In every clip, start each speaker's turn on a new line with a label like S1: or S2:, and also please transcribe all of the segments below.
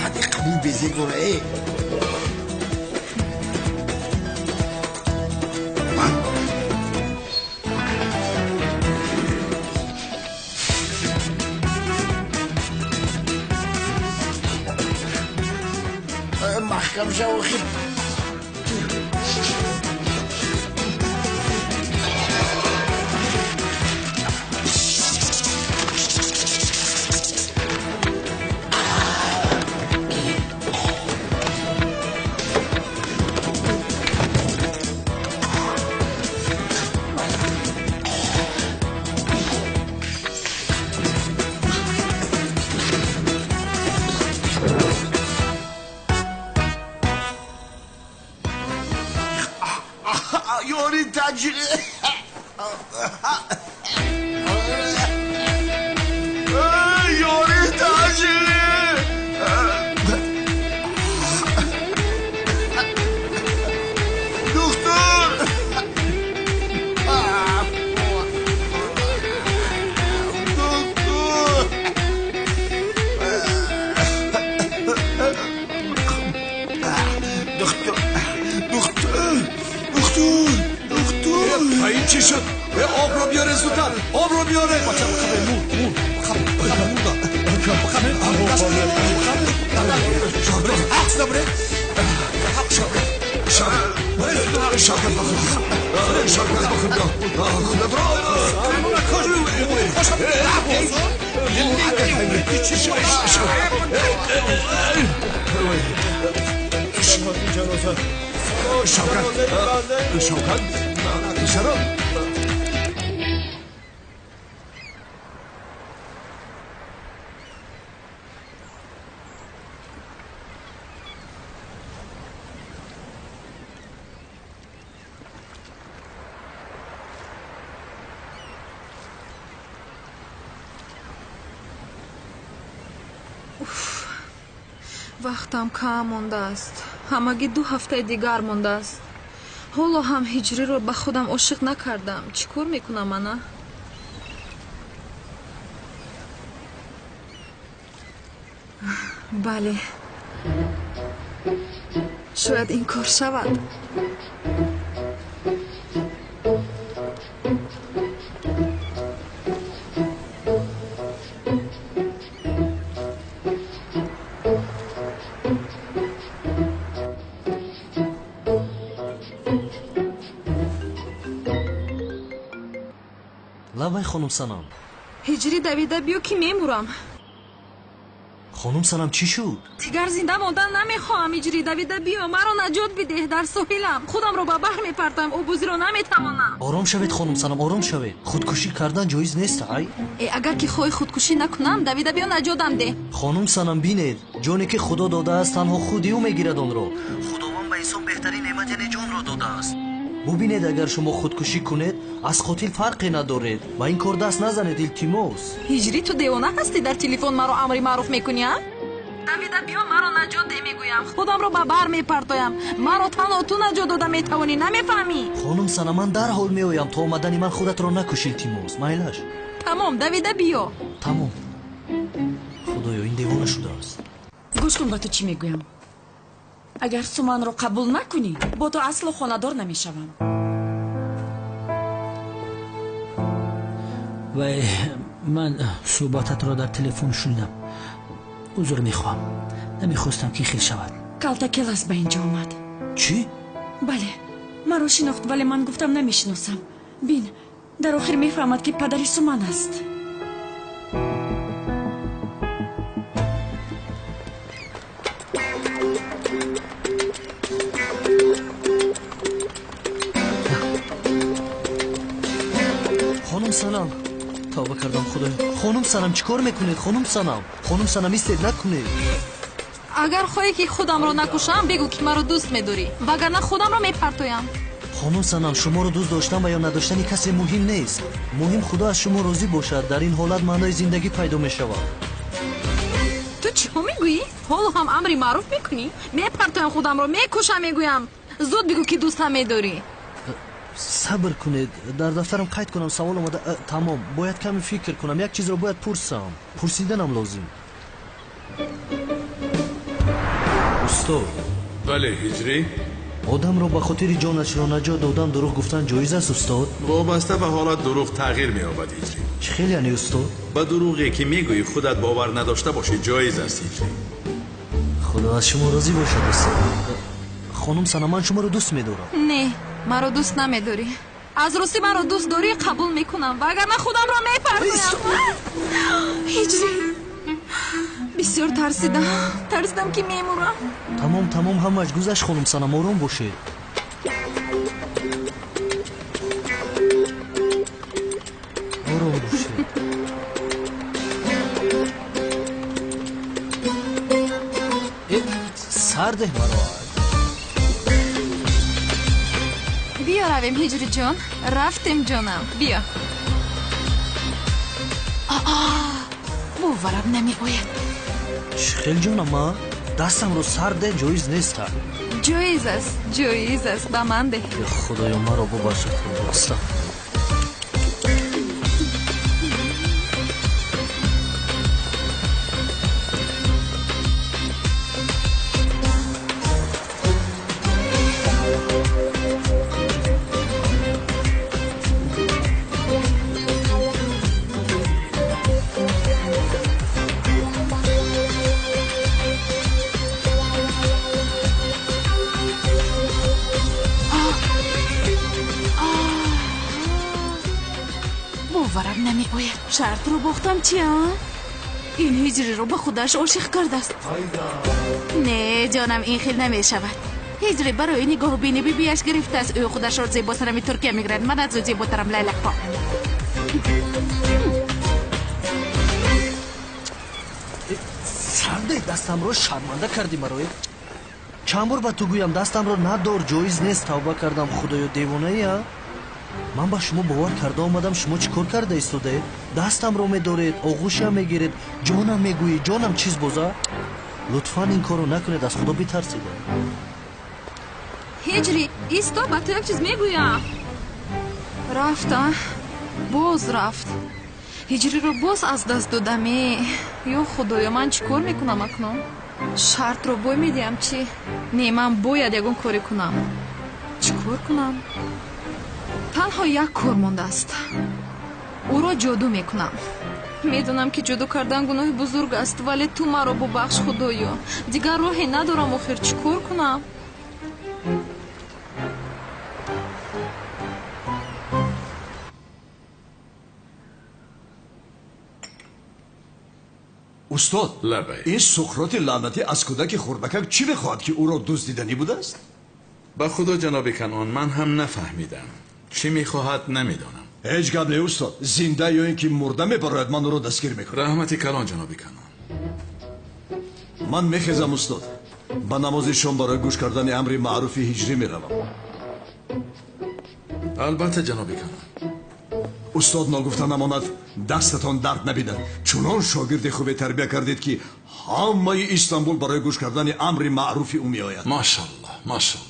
S1: هذه قبل بزيقون ايه محكم شوخي يوري تاجر يوري تاجر دكتور
S2: این چی شد؟ آب رو بیاره زودتر آب رو بیاره بچه بخمه مون عکس نبره شوکت شراب
S3: вақтам кам мондааст ҳамагӣ 2 ҳафтаи дигар мондааст ҳоло ҳам ҳиҷриро ба худам ошиқ накардам чӣ кор мекунам ана бале шояд ин кор шавад
S4: лавай хонум санам
S3: ҳиҷрӣ давида биё ки мемурам
S4: хонум санам чӣ шуд
S3: дигар зинда мондан намехоҳам ҳиҷрӣ давида биё маро наҷот бидеҳ дар соҳилам худамро ба баҳр мепартам обузиро наметавонам
S4: ором шавед хонум санам ором шавед худкушӣ кардан ҷоиз нест ай
S3: агар ки хоҳӣ худкушӣ накунам давида биё наҷотам деҳ
S4: хонум санам бинед ҷоне ки худо додааст танҳо худи ӯ мегирад онро худованд ба инсон беҳтарин неъмат яъне ҷонро додааст бубинед агар шумо худкушӣ кунед аз қотил фарқе надоред ба ин кор даст назанед илтимос
S3: ҳиҷрӣ ту девона ҳастӣ дар телефон маро амри маъруф мекунӣ а давида биё маро наҷот де мегӯям худамро ба баҳр мепартоям маро танҳо ту наҷот дода метавонӣ намефаҳмӣ
S4: хонум сана ман дарҳол меоям то омадани ман худатро накуш илтимос майлаш
S3: тамом давида биё
S4: тамом худоё ин девона шудааст
S5: гӯш кун ба ту чӣ мегӯям агар суманро қабул накунӣ бо ту асло хонадор намешавам
S6: вай ман суҳбататро дар телефон шунидам узр мехоҳам намехостам ки хел шавад
S5: калтакелас ба ин ҷо омад
S4: чӣ
S5: бале маро шинохт вале ман гуфтам намешиносам бин дар охир мефаҳмад ки падари суман аст
S4: хонум санам тавба кардам худоё хонум санам чӣ кор мекунед хонум санам истед накунед
S3: агар хоҳӣ ки худамро накушам бигӯ ки маро дӯст медорӣ вагарна худамро мепартоям
S4: хонум санам шуморо дӯст доштан ва ё надоштани касе муҳим нест муҳим худо аз шумо розӣ бошад дар ин ҳолат маънои зиндагӣ пайдо мешавад
S3: ту чиҳо мегӯӣ ҳоло ҳам амри маъруф мекунӣ мепартоям худамро мекушам мегӯям зуд бигӯ ки дӯстам медорӣ
S4: сабр кунед дар дафтарам қайд кунам савол омада тамом бояд каме фикр кунам як чизро бояд пурсам пурсиданам лозим устод
S2: бале ҳиҷрӣ
S4: одамро ба хотири ҷонашро наҷот додан дурӯғ гуфтан ҷоиз аст устод?
S2: вобаста ба ҳолат дурӯғ тағйир меёбад ҳиҷрӣ
S4: чӣ хел яъне устод?
S2: ба дурӯғе ки мегӯӣ худат бовар надошта бошӣ ҷоиз аст ҳиҷрӣ
S4: худо аз шумо розӣ бошад устод. хонум сана ман шуморо дӯст медорам.
S3: не маро дӯст намедорӣ. аз рости маро дӯст дорӣ қабул мекунам вагарна худамро мепарзоям. ҳиҷрӣ бисёр тарсидам ки мемурам.
S4: тамом ҳамааш гузашт хонум санам, ором бошед. ором бошед. сар деҳ маро.
S3: биё равем ҳиҷрӣ ҷон. рафтем ҷонам, биё. боварам намеояд.
S4: чӣ хел ҷонам а? дастамро сар деҳ, ҷоиз неста.
S3: ҷоиз аст ба ман деҳ.
S4: худоё маро бубахшед роста.
S3: боварам намеояд.
S5: шартро бохтам чия? ин ҳиҷриро ба худаш ошиқ кардааст.
S3: не ҷонам, ин хел намешавад. ҳиҷрӣ барои нигоҳубинӣ бибияш гирифтааст. ӯ худашро зебосарами туркия мегирад. ман аз ӯ зеботарам лайлакпо.
S4: сар деҳ, дастамро шарманда кардӣ маро. чанд бор ба ту гӯям дастамро надор, ҷоиз нест. тавба кардам. худоё девонаия? ман ба шумо бовар карда омадам, шумо чӣ кор карда истодаед? дастамро медоред, оғӯшиам мегиред, ҷонам мегӯед, ҷонам чиз боза? лутфан ин корро накунед, аз худо битарсида.
S3: ҳиҷрӣ исто, ба ту як чиз мегӯям. рафта боз рафт. ҳиҷриро боз аз даст додаме. ё худоё, ман чӣ кор мекунам акнун? шартро бой медиҳам чӣ? не, ман бояд ягон коре кунам. чӣ кор кунам? танҳо як кор мондааст. ӯро ҷодӯ мекунам. медонам ки ҷодӯ кардан гуноҳи бузург аст, вале ту маро бубахш худоё. дигар роҳе надорам. охир чӣ кор кунам?
S2: устод лабай
S7: ин суқроти лаънатӣ аз кӯдаки хурдакак чӣ мехоҳад ки ӯро дуздиданӣ будааст?
S2: ба худо ҷаноби канон, ман ҳам нафаҳмидам. чӣ мехоҳад намедонам.
S7: ҳеҷ гап не устод. зинда ё ин ки мурда мебарояд ман ӯро дастгир мекунам.
S2: раҳмати калон ҷаноби канон.
S7: ман мехезам устод. ба намози шом барои гӯш кардани амри маъруфи ҳиҷрӣ меравам.
S2: албатта ҷаноби канон.
S7: устод ногуфта намонад дастатон дард набинад. чунон шогирди хубе тарбия кардед ки ҳамаи истанбул барои гӯш кардани амри маъруфи ӯ меояд.
S2: машаллоҳ, машаллоҳ.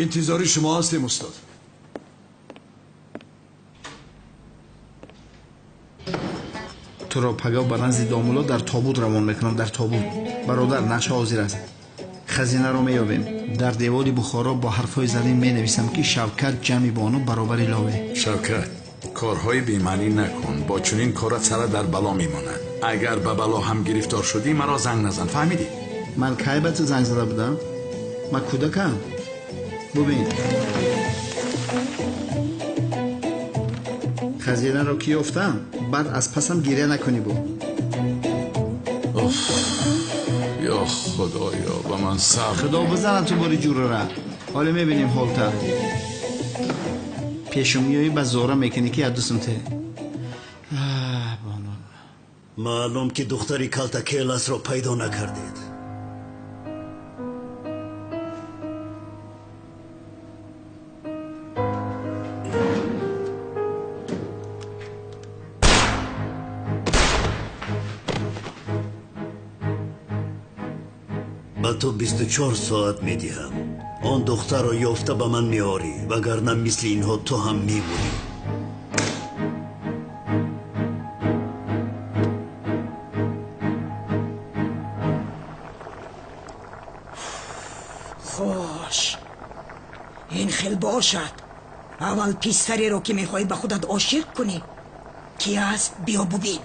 S7: интизори шумо ҳастем устод.
S8: туро пагав ба назди домуло дар тобут равон мекунам. дар тобут бародар нақша ҳозир аст. хазинаро меёбем. дар девори бухоро бо ҳарфҳои залин менависам ки шавкат ҷамъи бону баробари лове.
S2: шавкат, корҳои бемаънӣ накун. бо чунин корат сара дар бало мемонад. агар ба бало ҳам гирифтор шудӣ, маро занг назан. фаҳмидӣ?
S8: ман кай ба ту занг зада будам? ман кӯдакам. бубин хазинаро ки ёфтам, баъд аз пасам гиря накунӣ бу.
S2: ё худоё, ба ман сабр.
S8: худо бизанад ту бори ҷурра. ҳоле мебинем ҳолта. пешумиёӣ ба зора мекунӣ ки ядусумте.
S9: маълум ки духтари калтакеласро пайдо накардед. ба ту 24 соат медиҳам. он духтарро ёфта ба ман меорӣ, вагарна мисли инҳо ту ҳам мебурӣ.
S10: این خیل باشد. اول پسری رو که میخوای به خودت عاشق کنی کی است بیا ببین.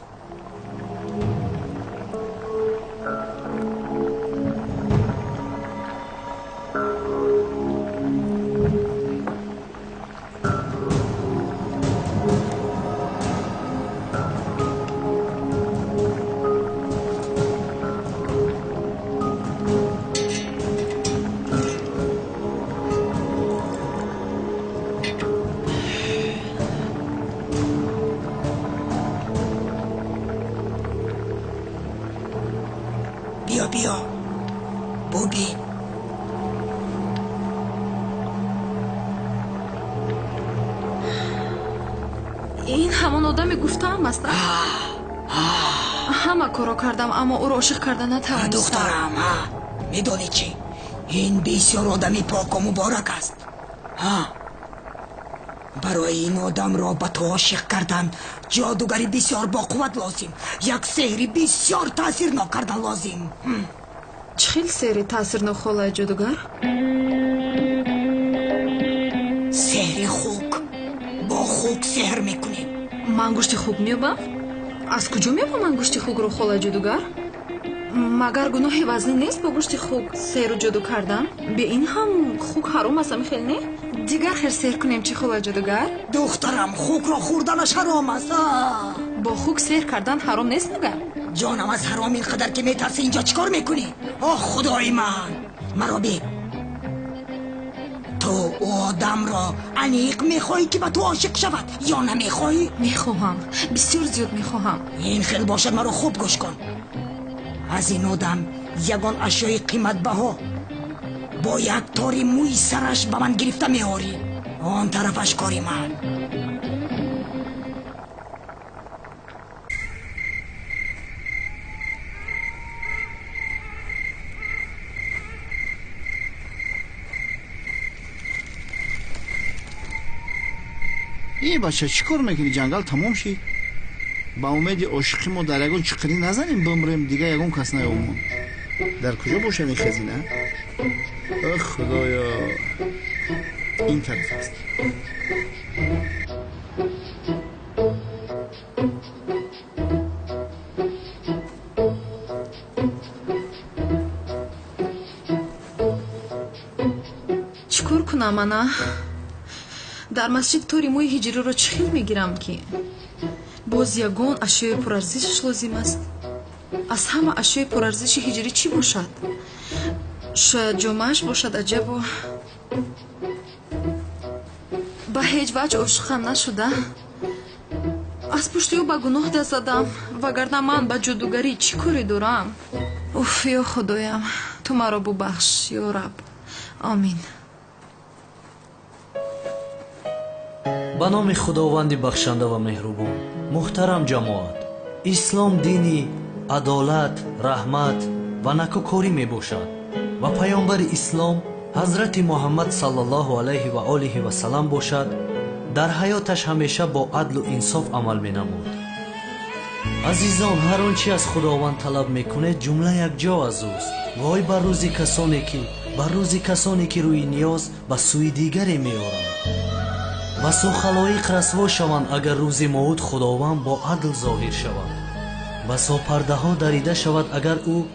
S10: بیا ببین.
S3: این همان آدمی گفتم است. همه کارو کردم اما او را عاشق کرده نتوانستم.
S10: دخترم میدونی چی؟ این بسیار آدمی پاک و مبارک است. برای این آدم را به تو عاشق کردن جادوگری بسیار با قوت لازم، یک سحری بسیار تاثیرناک کردن لازم.
S3: چه خیلی سحری تاثیرناک خالای جادوگر؟
S10: سحری خوک. با خوک سحر میکنیم.
S3: من گوشت خوک میابم؟ از کجا میابم من گوشت خوک رو خالای جادوگر؟ مگر گناهی وزنی نیست با گوشت خوک سحر و جادو کردن؟ به این هم خوک حرام است خیلی نه؟ دیگر خیر سحر کنیم چی خالای جادوگر؟
S10: دخترم خوک را خوردنش حرام است.
S3: با خوک سحر کردن حرام نیست مگر؟
S10: جانم از حرام اینقدر که میترسی اینجا چیکار میکنی؟ آه خدای من مرا بی. تو او آدم را انیق میخوایی که به تو عاشق شود یا نمیخوایی؟
S3: میخواهم، بسیار زیاد میخواهم.
S10: این خیلی باشد مرا خوب گوش کن. از این آدم یگان اشیای قیمت بها با یک تاری موی سرش به من گرفته میاری. آن طرفش کاری من.
S8: این بچه چی کار میکنی؟ جنگل تمام شید. با امید عاشقی ما در یگون چقری نزنیم بمریم دیگه یگون کس نیامون. در کجا باشد این خزینه؟ خدایا این طرف است.
S3: چیکار کنم انا؟ در مسجد توری موی هجری رو چخیل میگیرم که باز یگان اشیای پرارزشش لازم است. از همه اشیای پرارزش هجری چی باشد؟ شاید جامعش باشد. عجبا به هیچ وجه عاشقم نشده. از پشت او به گناه دست زدم وگرنه من به جادوگری چی کاری دارم؟ اوف یا خدایم تو مرا ببخش یا رب. آمین.
S4: به نام خداوند بخشنده و مهربان. محترم جماعت، اسلام دینی عدالت، رحمت و نکوکاری می باشد و پیامبر اسلام حضرت محمد صلی الله علیه و آله و سلام باشد در حیاتش همیشه با عدل و انصاف عمل می نمود. عزیزان، هر آنچه از خداوند طلب میکنه جمله یک جا از اوست. وای بر روزی کسانی که روی نیاز به سوی دیگری میآرند. بسا خلایق رسوا شوند اگر روز موعود خداوند با عدل ظاهر شود. بسا پرده ها دریده شود اگر او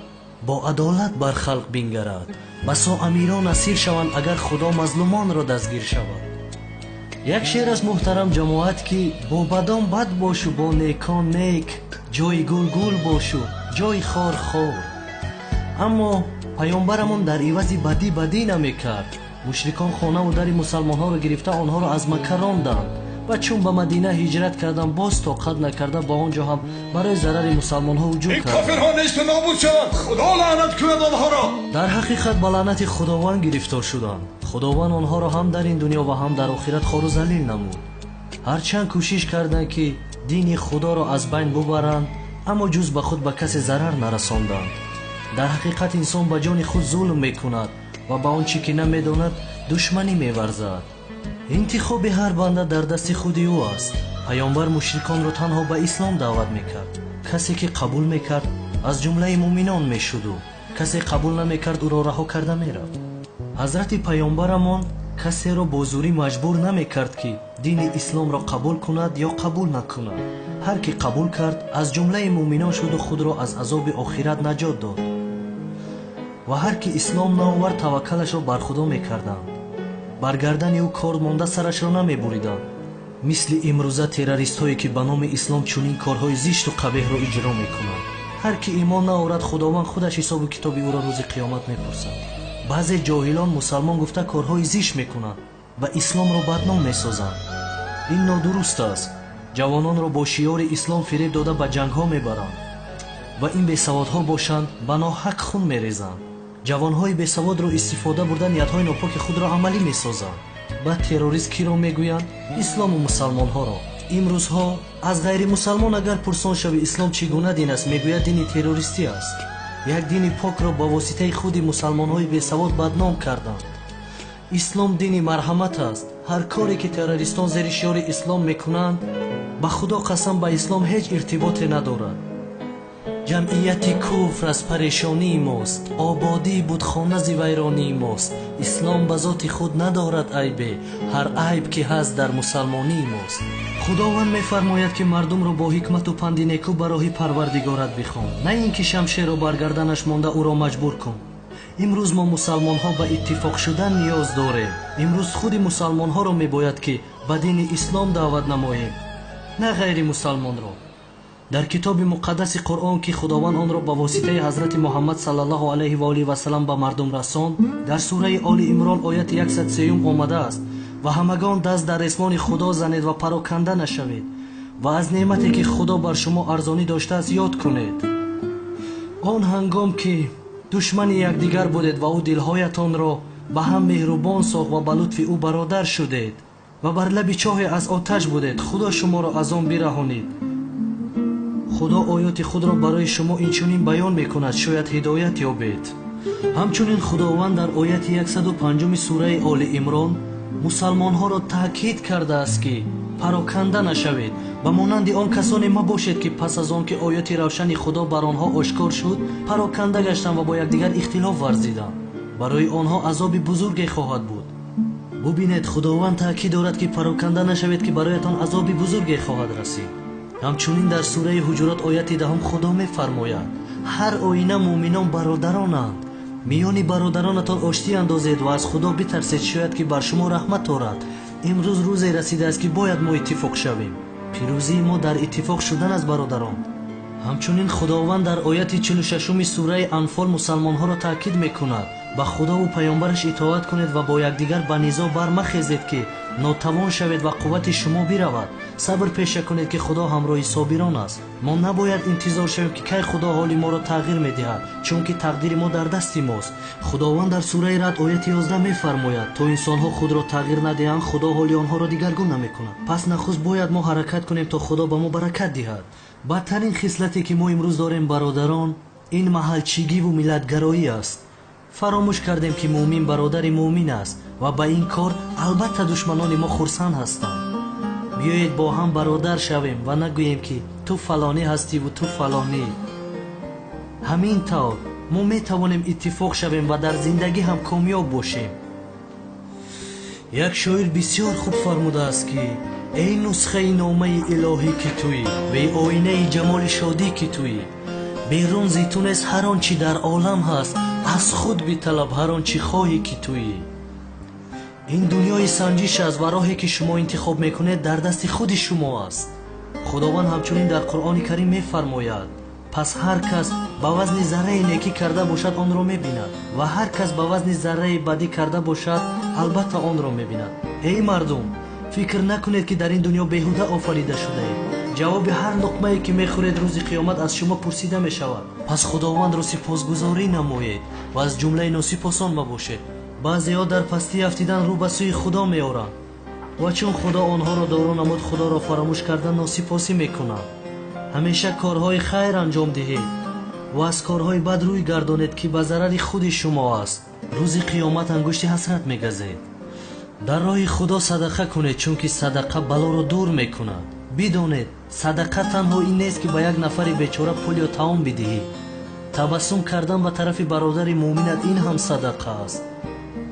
S4: با عدالت بر خلق بنگرد. بسا امیران اسیر شوند اگر خدا مظلومان را دستگیر شود. یک شعر از محترم جماعت که با بدان بد باش و با نیکان نیک، جای گل گل باش و جای خار خار. اما پیامبرمون در عوض بدی نمیکرد. مشرکان خانه و در مسلمان ها را گرفته آنها را از مکه راندند و چون به مدینه هجرت کردن باز طاقت نکرده با آنجا هم برای ضرر مسلمان ها وجود
S7: این
S4: کرد.
S7: کافرها نیست و نابود شوند. خدا لعنت کند آنها را. در
S4: حقیقت به لعنت خداوند گرفتار شدند. خداوند آنها را هم در این دنیا و هم در آخرت خوار و ذلیل نمود. هرچند کوشش کردند که دین خدا را از بین ببرند اما جز به خود به کسی ضرر نرساندند. در حقیقت انسان به جان خود ظلم میکند و با آنچه که نمیداند دشمنی می‌ورزد. انتخاب هر بنده در دست خود او است. پیامبر مشرکان را تنها به اسلام دعوت میکرد. کسی که قبول میکرد از جمله مؤمنان میشد و کسی قبول نمیکرد او را رها کرده میرفت. حضرت پیامبرمان касеро бо зурӣ маҷбур намекард ки дини исломро қабул кунад ё қабул накунад. ҳар ки қабул кард аз ҷумлаи муъминон шуду худро аз азоби охират наҷот дод ва ҳар ки ислом наовард таваккалашро бар худо мекарданд. бар гардани ӯ кор монда сарашро намебуриданд. мисли имрӯза террористҳое ки ба номи ислом чунин корҳои зишту қабеҳро иҷро мекунанд. ҳар ки имон наорад худованд худаш ҳисобу китоби ӯро рӯзи қиёмат мепурсад. баъзе ҷоҳилон мусалмон гуфта корҳои зишт мекунанд ва исломро бадном месозанд. ин нодуруст аст. ҷавононро бо шиёри ислом фиреб дода ба ҷангҳо мебаранд ва ин бесаводҳо бошанд ба ноҳақ хун мерезанд. ҷавонҳои бесаводро истифода бурда ниятҳои нопоки худро амалӣ месозанд. ба террорист киро мегӯянд? ислому мусалмонҳоро. имрӯзҳо аз ғайри мусалмон агар пурсон шави ислом чӣ гуна дин аст, мегӯяд дини террористӣ аст. як дини покро ба воситаи худи мусалмонҳои бесавод бадном карданд. ислом дини марҳамат аст. ҳар коре ки террористон зери шиёри ислом мекунанд, ба худо қасам ба ислом ҳеҷ иртиботе надорад. ҷамъияти куфр аз парешонии мост, ободии будхонази вайронии мост. ислом ба зоти худ надорад айбе, ҳар айб ки ҳаст дар мусалмонии мост. худованд мефармояд ки мардумро бо ҳикмату панди некӯ ба роҳи парвардигорат бихон, на ин ки шамшеро бар гарданаш монда ӯро маҷбур кун. имрӯз мо мусалмонҳо ба иттифоқ шудан ниёз дорем. имрӯз худи мусалмонҳоро мебояд ки ба дини ислом даъват намоем, на ғайри мусалмонро. дар китоби муқаддаси қуръон ки худованд онро ба воситаи ҳазрати муҳаммад саллаллоҳу алайҳи ва олиҳи васалам ба мардум расонд, дар сураи Оли Имрон ояти 103 омадааст: ва ҳамагон даст дар ресмони худо занед ва пароканда нашавед ва аз неъмате ки худо бар шумо арзонӣ доштааст ёд кунед. он ҳангом ки душмани якдигар будед ва ӯ дилҳоятонро ба ҳам меҳрубон сохт ва ба лутфи ӯ бародар шудед ва бар лаби чоҳе аз оташ будед, худо шуморо аз он бираҳонид. худо оёти худро барои шумо инчунин баён мекунад, шояд ҳидоят ёбед. ҳамчунин худованд дар ояти 105 сураи Оли Имрон мусалмонҳоро таъкид кардааст ки пароканда нашавед, ба монанди он касоне мабошед ки пас аз он ки оёти равшани худо бар онҳо ошкор шуд, пароканда гаштанд ва бо якдигар ихтилоф варзиданд. барои онҳо азоби бузурге хоҳад буд. бубинед, худованд таъкид дорад ки пароканда нашавед ки бароятон азоби бузурге хоҳад расид. ҳамчунин дар сураи Ҳуҷурот ояти 10 худо мефармояд: ҳар оина муъминон бародаронанд. миёни бародаронатон оштӣ андозед ва аз худо битарсед, шояд ки бар шумо раҳмат орад. имрӯз рӯзе расидааст ки бояд мо иттифоқ шавем. пирӯзии мо дар иттифоқ шудан аст, бародарон. ҳамчунин худованд дар ояти 46 сураи Анфол мусалмонҳоро таъкид мекунад: ба худову паёмбараш итоат кунед ва бо якдигар ба низоъ бармахезед ки нотавон шавед ва қуввати шумо биравад. сабр пеша кунед ки худо ҳамроҳи собирон аст. мо набояд интизор шавем ки кай худо ҳоли моро тағйир медиҳад, чунки тақдири мо дар дасти мост. худованд дар сураи Рад ояти 11 мефармояд: то инсонҳо худро тағйир надиҳанд, худо ҳоли онҳоро дигаргун намекунад. пас нахуст бояд мо ҳаракат кунем то худо ба мо баракат диҳад. бадтарин хислате ки мо имрӯз дорем, бародарон, ин маҳалчигиву миллатгароӣ аст. фаромӯш кардем ки муъмин бародари муъмин аст ва ба ин кор албатта душманони мо хурсанд ҳастанд. биёед бо ҳам бародар шавем ва нагӯем ки ту фалонӣ ҳастиву ту фалонӣ. ҳамин тавр мо метавонем иттифоқ шавем ва дар зиндагӣ ҳам комёб бошем. як шоир бисёр хуб фармудааст ки: эй нусхаи номаи илоҳӣ ки туӣ, вей оинаи ҷамоли шодӣ ки туӣ, берун зи ту нест ҳар он чӣ дар олам ҳаст, аз худ биталаб ҳар он чӣ хоҳӣ ки туӣ. ин дунёи санҷиш аст ва роҳе ки шумо интихоб мекунед дар дасти худи шумо аст. худованд ҳамчунин дар Қуръони Карим мефармояд: пас ҳар кас ба вазни зарраи некӣ карда бошад, онро мебинад ва ҳар кас ба вазни зарраи бадӣ карда бошад, албатта онро мебинад. эй мардум, фикр накунед ки дар ин дунё беҳуда офарида шудаед. ҷавоби ҳар луқмае ки мехӯред рӯзи қиёмат аз шумо пурсида мешавад. пас худовандро сипосгузорӣ намоед ва аз ҷумлаи носипосон мабошед. баъзеҳо дар пастӣ афтидан рӯ ба сӯи худо меоранд ва чун худо онҳоро дору намуд, худоро фаромӯш карда носипосӣ мекунанд. ҳамеша корҳои хайр анҷом диҳед ва аз корҳои бад рӯй гардонед ки ба зарари худи шумо аст. рӯзи қиёмат ангушти ҳасрат мегазед. дар роҳи худо садақа кунед, чунки садақа балоро дур мекунад. бидонед, садақа танҳо ин нест ки ба як нафари бечора пул ё таом бидиҳӣ. табассум кардан ба тарафи бародари муъминат ин ҳам садақа аст.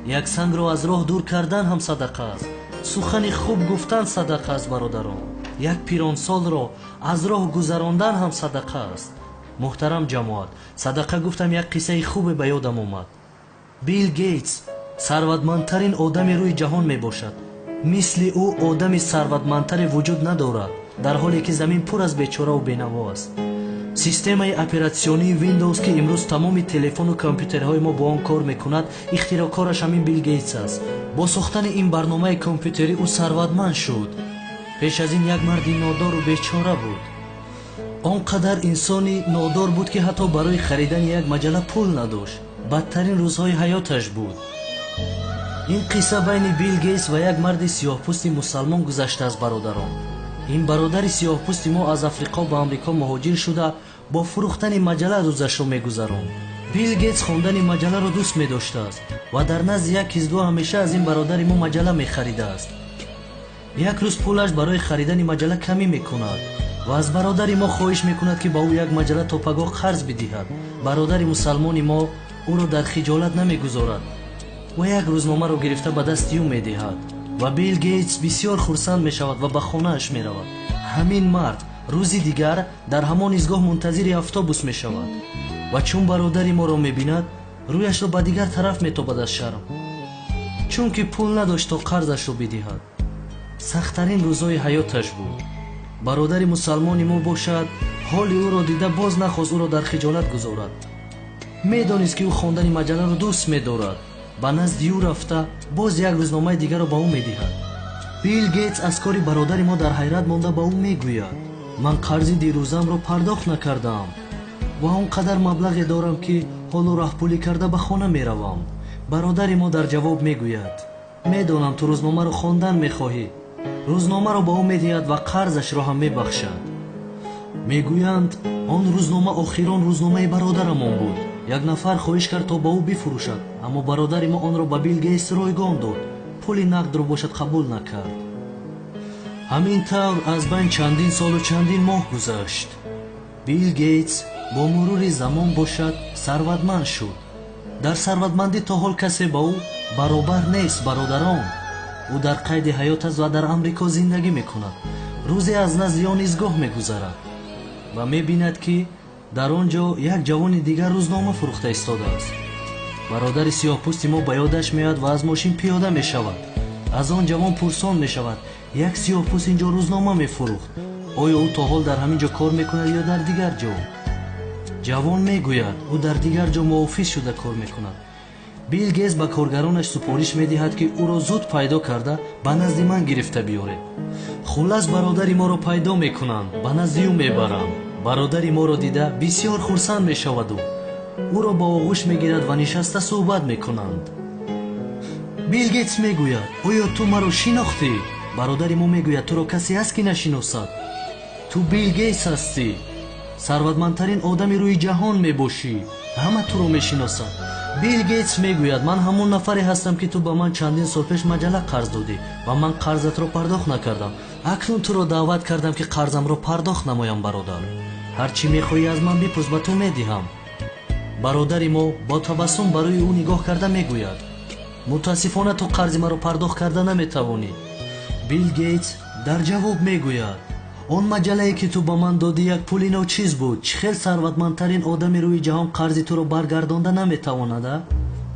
S4: як сангро аз роҳ дур кардан ҳам садақа аст. сухани хуб гуфтан садақа аст бародарон. як пиронсолро аз роҳ гузарондан ҳам садақа аст. муҳтарам ҷамоат, садақа гуфтам, як қиссаи хубе ба ёдам омад. билл гейтс сарватмандтарин одами рӯи ҷаҳон мебошад. мисли ӯ одами сарватмандтаре вуҷуд надорад, дар ҳоле ки замин пур аз бечораву бенаво аст. системаи оператсионии Windows ки имрӯз тамоми телефону компютерҳои мо бо он кор мекунад, ихтироъкораш ҳамин Билл Гейтс аст. бо сохтани ин барномаи компютерӣ ӯ сарватманд шуд. пеш аз ин як марди нодору бечора буд. он қадар инсони нодор буд ки ҳатто барои харидани як маҷалла пул надошт. бадтарин рӯзҳои ҳаёташ буд. ин қисса байни Билл Гейтс ва як марди сиёҳпӯсти мусалмон гузаштааст бародарон. ин бародари сиёҳпӯсти мо аз африқо ба амрико муҳоҷир шуда бо фурӯхтани маҷалла рӯзашро мегузаронд. Билл Гейтс хондани маҷалларо дӯст медоштааст ва дар назди як кизду ҳамеша аз ин бародари мо маҷалла мехаридааст. як рӯз пулаш барои харидани маҷалла камӣ мекунад ва аз бародари мо хоҳиш мекунад ки ба ӯ як маҷалла то пагоҳ қарз бидиҳад. бародари мусалмони мо ӯро дар хиҷолат намегузорад ва як рӯзномаро гирифта ба дасти ӯ медиҳад ва Билл Гейтс бисёр хурсанд мешавад ва ба хонааш меравад. ҳамин мард рӯзи дигар дар ҳамон изгоҳ мунтазири автобус мешавад ва чун бародари моро мебинад, рӯяшро ба дигар тараф метобад аз шарм, чунки пул надошт то қарзашро бидиҳад. сахттарин рӯзҳои ҳаёташ буд. бародари мусалмони мо бошад, ҳоли ӯро дида боз нахост ӯро дар хиҷолат гузорад. медонист ки ӯ хондани маҷалларо дӯст медорад. ба назди ӯ рафта боз як рӯзномаи дигарро ба ӯ медиҳад. Билл Гейтс аз кори бародари мо дар ҳайрат монда ба ӯ мегӯяд: ман қарзи дирӯзамро пардохт накардам ва он қадар маблағе дорам ки ҳоло раҳпулӣ карда ба хона меравам. бародари мо дар ҷавоб мегӯяд: медонам ту рӯзномаро хондан мехоҳӣ. рӯзномаро ба ӯ медиҳад ва қарзашро ҳам мебахшад. мегӯянд он рӯзнома охирон рӯзномаи бародарамон буд. як нафар хоҳиш кард то ба ӯ бифурӯшад, аммо бародари мо онро ба Билл Гейтс ройгон дод. пули нақдро бошад қабул накард. ҳамин тавр аз байн чандин солу чандин моҳ гузашт. Билл Гейтс бо мурури замон бошад сарватманд шуд. дар сарватмандӣ то ҳол касе ба ӯ баробар нест бародарон. ӯ дар қайди ҳаёт аст ва дар амрико зиндагӣ мекунад. рӯзе аз назди он изгоҳ мегузарад ва мебинад ки дар он ҷо як ҷавони дигар рӯзнома фурӯхта истодааст. бародари сиёҳпӯсти мо ба ёдаш меояд ва аз мошин пиёда мешавад. аз он ҷавон пурсон мешавад: як сиёҳпӯс ин ҷо рӯзнома мефурӯхт. оё ӯ то ҳол дар ҳамин ҷо кор мекунад ё дар дигар ҷо? ҷавон мегӯяд ӯ дар дигар ҷо муофис шуда кор мекунад. Билл Гейтс ба коргаронаш супориш медиҳад ки ӯро зуд пайдо карда ба назди ман гирифта биёред. хулас бародари моро пайдо мекунанд, ба назди ӯ мебаранд. бародари моро дида бисёр хурсанд мешаваду ӯро ба оғӯш мегирад ва нишаста суҳбат мекунанд. Билл Гейтс мегӯяд: оё ту маро шинохтӣ? бародари мо мегӯяд: туро касе ҳаст ки нашиносад? ту Билл Гейтс ҳастӣ, сарватмандтарин одами рӯи ҷаҳон мебошӣ, ҳама туро мешиносад. Билл Гейтс мегӯяд: ман ҳамон нафаре ҳастам ки ту ба ман чандин сол пеш маҷалла қарз додӣ ва ман қарзатро пардохт накардам. акнун туро даъват кардам ки қарзамро пардохт намоям бародар. ҳар чӣ мехоҳӣ аз ман бипурс, ба ту медиҳам. бародари мо бо табассум барои ӯ нигоҳ карда мегӯяд: мутаассифона ту қарзи маро пардохт карда наметавонӣ. Билл Гейтс дар ҷавоб мегӯяд: он маҷаллае ки ту ба ман додӣ як пули ночиз буд. чӣ хел сарватмандтарин одами рӯи ҷаҳон қарзи туро баргардонда наметавонад?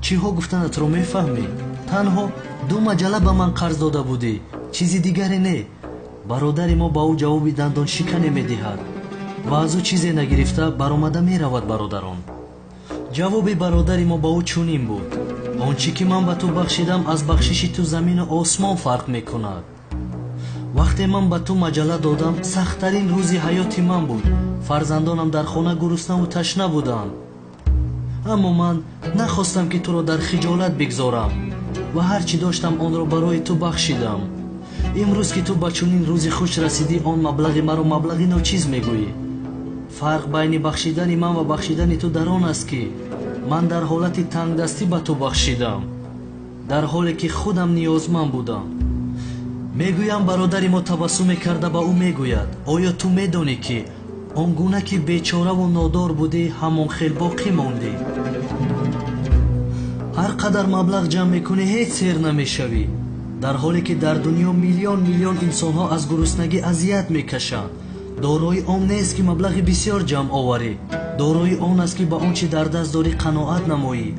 S4: чиҳо гуфтанатро мефаҳмӣ? танҳо 2 маҷалла ба ман қарз дода будӣ, чизи дигаре не. бародари мо ба ӯ ҷавоби дандоншикане медиҳад ва аз ӯ чизе нагирифта баромада меравад. бародарон, ҷавоби бародари мо ба ӯ чунин буд: он чӣ ки ман ба ту бахшидам аз бахшиши ту замину осмон фарқ мекунад. вақте ман ба ту маҷалла додам, сахттарин рӯзи ҳаёти ман буд. фарзандонам дар хона гуруснаву ташна буданд. аммо ман нахостам ки туро дар хиҷолат бигзорам ва ҳар чӣ доштам онро барои ту бахшидам. имрӯз ки ту ба чунин рӯзи хуш расидӣ, он маблағи маро маблағи ночиз мегӯӣ. фарқ байни бахшидани ман ва бахшидани ту дар он аст ки ман дар ҳолати тангдастӣ ба ту бахшидам, дар ҳоле ки худам ниёзманд будам. мегӯям бародари мо табассуме карда ба ӯ мегӯяд: оё ту медонӣ ки он гуна ки бечораву нодор будӣ, ҳамон хел боқӣ мондӣ. ҳар қадар маблағ ҷамъ мекунӣ ҳеҷ сер намешавӣ, дар ҳоле ки дар дунё миллион инсонҳо аз гуруснагӣ азият мекашанд. дорои он нест ки маблағи бисёр ҷамъ оварӣ, дорои он аст ки ба он чи дар даст дорӣ қаноат намоӣ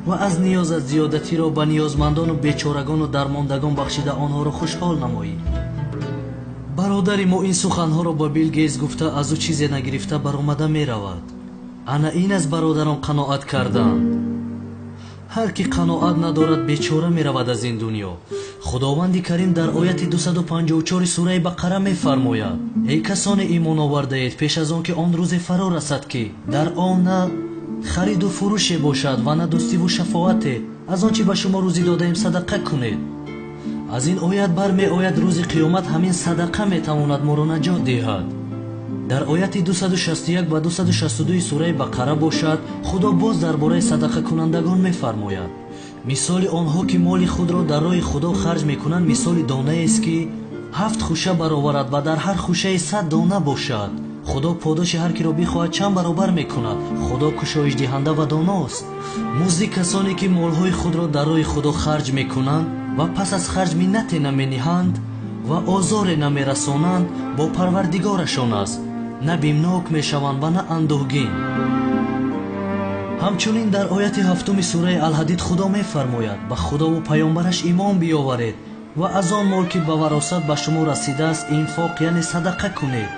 S4: ва аз ниёзат зиёдатиро ба ниёзмандону бечорагону дармондагон бахшида онҳоро хушҳол намоӣ. бародари мо ин суханҳоро ба Билл Гейтс гуфта аз ӯ чизе нагирифта баромада меравад. ана ин аст бародарон қаноат кардан. ҳар ки қаноат надорад бечора меравад аз ин дунё. худованди карим дар ояти 254 сураи бақара мефармояд: эй касоне имон овардаед, пеш аз он ки он рӯзе фаро расад ки дар он на хариду фурӯше бошад ва на дӯстиву шафоате, аз он чи ба шумо рӯзӣ додаем садақа кунед. аз ин оят бармеояд рӯзи қиёмат ҳамин садақа метавонад моро наҷот диҳад. дар ояти 261 ва 262 сураи бақара бошад, худо боз дар бораи садақакунандагон мефармояд: мисоли онҳо ки моли худро дар роҳи худо харҷ мекунанд мисоли донаест ки 7 хуша бароварад ва дар ҳар хушае 100 дона бошад. худо подоши ҳар киро бихоҳад чанд баробар мекунад. худо кушоишдиҳанда ва доност. музди касоне ки молҳои худро дар роҳи худо харҷ мекунанд ва пас аз харҷ миннате намениҳанд ва озоре намерасонанд, бо парвардигорашон аст, на бимнок мешаванд ва на андӯҳгин. ҳамчунин дар ояти 7 сураи Алҳадид худо мефармояд: ба худову паёмбараш имон биёваред ва аз он мол ки ба варосат ба шумо расидааст инфоқ яъне садақа кунед.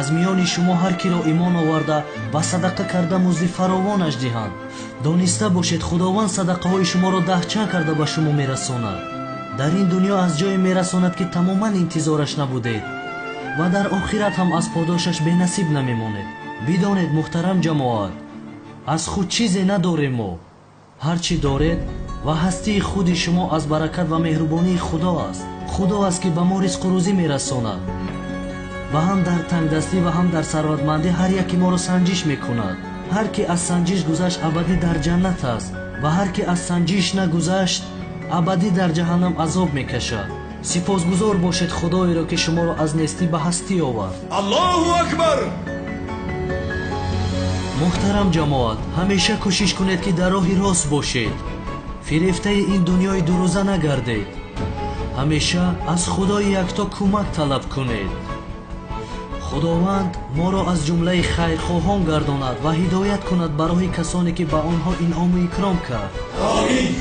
S4: аз миёни шумо ҳар киро имон оварда ва садақа карда музди фаровонаш диҳанд. дониста бошед худованд садақаҳои шуморо даҳчанд карда ба шумо мерасонад. дар ин дунё аз ҷое мерасонад ки тамоман интизораш набудед ва дар охират ҳам аз подошаш бенасиб намемонед. бидонед муҳтарам ҷамоат, аз худ чизе надорем мо. ҳар чӣ доред ва ҳастии худи шумо аз баракат ва меҳрубонии худо аст. худо аст ки ба мо ризқу рӯзӣ мерасонад ва ҳам дар тангдастӣ ва ҳам дар сарватмандӣ ҳар яки моро санҷиш мекунад. ҳар ки аз санҷиш гузашт абадӣ дар ҷаннат аст ва ҳар ки аз санҷиш нагузашт абадӣ дар ҷаҳаннам азоб мекашад. сипосгузор бошед худоеро ки шуморо аз нестӣ ба ҳастӣ овард.
S7: аллоҳу акбар.
S4: муҳтарам ҷамоат, ҳамеша кӯшиш кунед ки дар роҳи рост бошед. фирефтаи ин дунёи дурӯза нагардед. ҳамеша аз худои якто кӯмак талаб кунед. худованд моро аз ҷумлаи хайрхоҳон гардонад ва ҳидоят кунад ба роҳи касоне ки ба онҳо инъому икром кард.
S7: амин.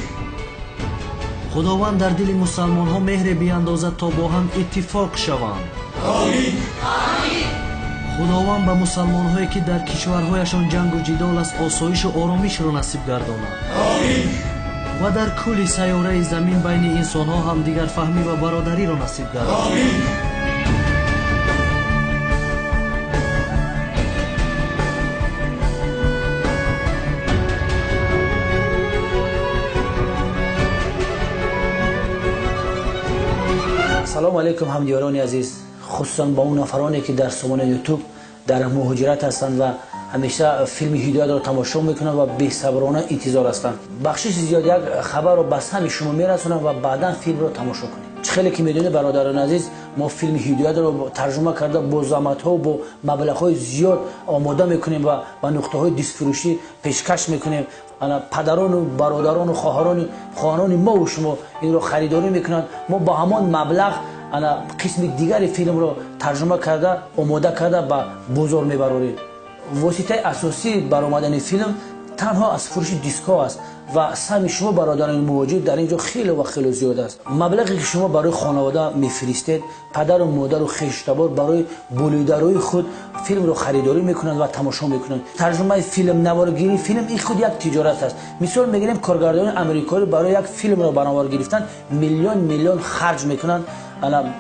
S4: худованд дар дили мусалмонҳо меҳре биандозад то бо ҳам иттифоқ шаванд.
S7: амин.
S4: худованд ба мусалмонҳое ки дар кишварҳояшон ҷангу ҷидол аст осоишу оромишро насиб гардонад.
S7: амин.
S4: ва дар кулли сайёраи замин байни инсонҳо ҳам дигарфаҳмӣ ва бародариро насиб гардонад.
S7: амин.
S6: салому алайкум ҳамдиёрони азиз, хусусан ба он нафароне ки дар сомонаи ютуб дар муҳоҷират ҳастанд ва ҳамеша филми ҳидоятро тамошо мекунанд ва бесаброна интизор ҳастанд. бахшиши зиёд як хабарро ба сами шумо мерасонам ва баъдан филмро тамошо кунед. чӣ хеле ки медонед бародарони азиз, мо филми ҳидоятро тарҷума карда бо заҳматҳо бо маблағҳои зиёд омода мекунем ва ба нуқтаҳои дистфурӯшӣ пешкаш мекунем. падарону бародарону хоҳарони мову шумо инро харидорӣ мекунанд. мо ба ҳамон маблағ қисми дигари филмро тарҷума карда омода карда ба бозор мебарорем. воситаи асосии баромадани филм танҳо аз фурӯши дискҳо аст ва сами шумо бародарони муҳоҷир дар ин ҷо хеле ва хеле зиёд аст. маблағе ки шумо барои хонавода мефиристед, падару модару хештабор барои болидарои худ филмро харидорӣ мекунанд ва тамошо мекунанд. тарҷумаи филм, наворгирии филм ин худ як тиҷорат аст. мисол мегирем коргардони амрикоӣ барои як филмро ба навор гирифтан миллион харҷ мекунанд,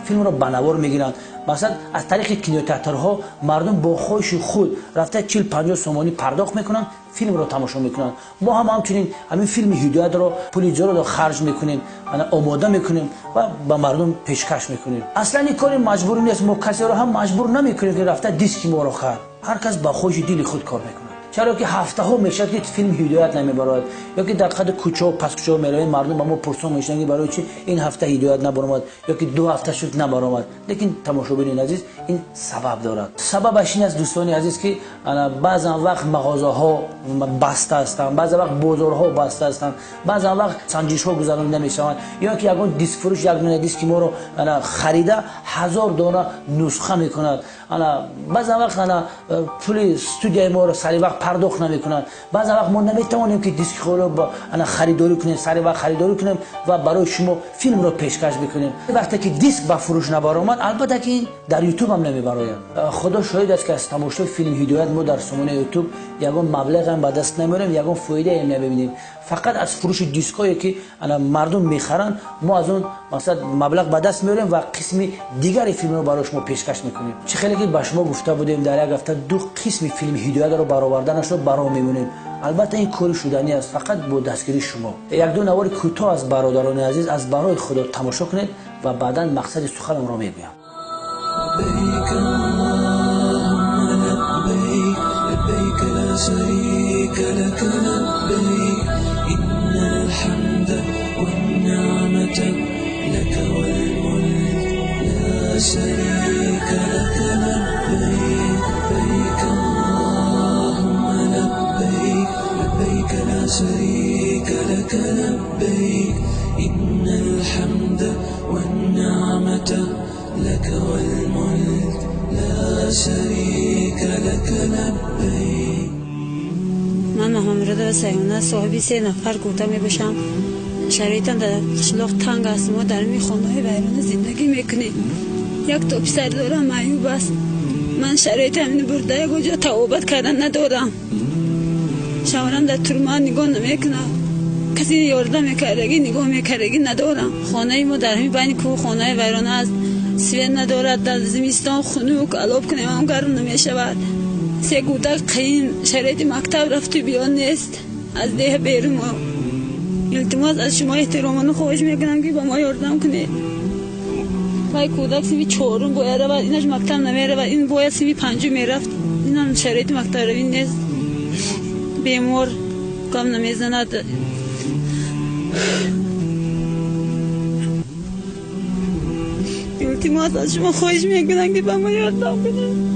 S6: филмро ба навор мегиранд. мақсад аз тариқи кинотеатрҳо мардум бо хоҳиши худ рафта 40-50 сомонӣ пардохт мекунанд, филмро тамошо мекунанд. мо ҳам ҳамчунин ҳамин филми ҳидоятро пули ҷоро харҷ мекунем, омода мекунем ва ба мардум пешкаш мекунем. аслан ин кори маҷбурӣ нест. мо касеро ҳам маҷбур намекунем ки рафта диски моро хар. ҳар кас ба хоҳиши дили худ кор мекунад. چرا که هفته ها میشه که فیلم هدایت نمیبرد یا که در خد کوچه و پس کوچه میرویم مردم با ما پرسان میشن که برای چی این هفته هدایت نبرآمد یا که 2 هفته شد نبرآمد. لیکن تماشاگران عزیز این سبب دارد. سببش این است دوستان عزیز که بعضا وقت مغازه ها بسته هستند، بعضا وقت بازارها بسته هستند، بعضا وقت سنجش ها گذرانده نمیشوند یا که یگان دیسک فروش یک دونه دیسک ما رو خریده 1000 دانه نسخه میکند. بعضا وقت پول استودیوی ما رو سری وقت پرداخت نمیکنند. بعضا وقت ما نمیتوانیم که دیسک رو با خریداری کنیم، سری وقت خریداری کنیم و برای شما فیلم رو پیشکش بکنیم. وقتی که دیسک به فروش نبرآمد البته که در یوتیوب هم نمیبراید. خدا شاهد است که از تماشای فیلم هدایت ما در سامانه یوتیوب یگان مبلغ هم به دست نمیاریم، یگان فایده هم نمیبینیم. فقط از فروش دیسکایی که مردم میخرن ما از اون مثلا مبلغ به دست میاریم و قسم دیگری فیلم رو برای شما پیشکش میکنیم. چه خیلی که به شما گفته بودیم در یک هفته 2 قسم فیلم هدایت رو برآوردنش رو برام میمونیم. البته این کار شدنی است فقط با دستگیری شما. 1-2 نوار کوتاه از برادران عزیز از برای خدا تماشا کنید و بعدا مقصد سخنم رو میگویم.
S11: لبيك لا شريك لك لبيك إن الحمد والنعمة لك والملك لا شريك لك لبيك لبيك اللهم لبيك لبيك لا شريك لك لبيك إن الحمد والنعمة لك والملك لا شريك لك لبيك.
S12: من محمد رضا سیونه صاحبی 3 نفر کوته می باشم. شرایطم در قشلاق تنگ است. ما در می خانه ویرانه زندگی میکنیم. یک تا پسر دارم معیوب است. من شرایطم اینو برده یک جا توبت کردن ندارم. شوهرم در ترمان نگاه نمیکنه. کسی یارده میکردگی نگاه میکردگی ندارم. خانه ما در همین بین کوه خانه ویرانه است. سوین ندارد. در زمستان خنک علاب کنیم هم گرم نمیشود. 3 کودک قیم شرایط مکتب رفت بیان نیست. از ده بیرون ما التماس از شما احترامانه خواهش میکنم که با ما یاردم کنید. وای کودک سوی 4 باید رود اینش مکتب نمیره و این باید سوی 5 میرفت. این هم شرایط مکتب روی نیست. بیمار کم نمیزند. التماس از شما خواهش میکنم که با ما یاردم کنید.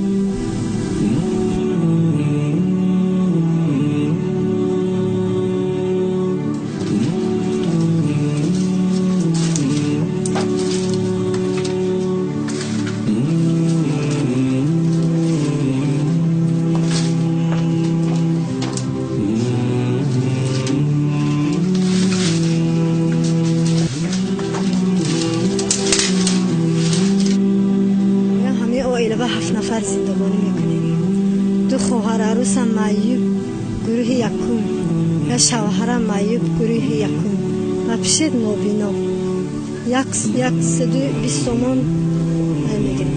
S12: شوهرم معیوب گروه یکم و پیشت نوبینا 120 تومان میگیرن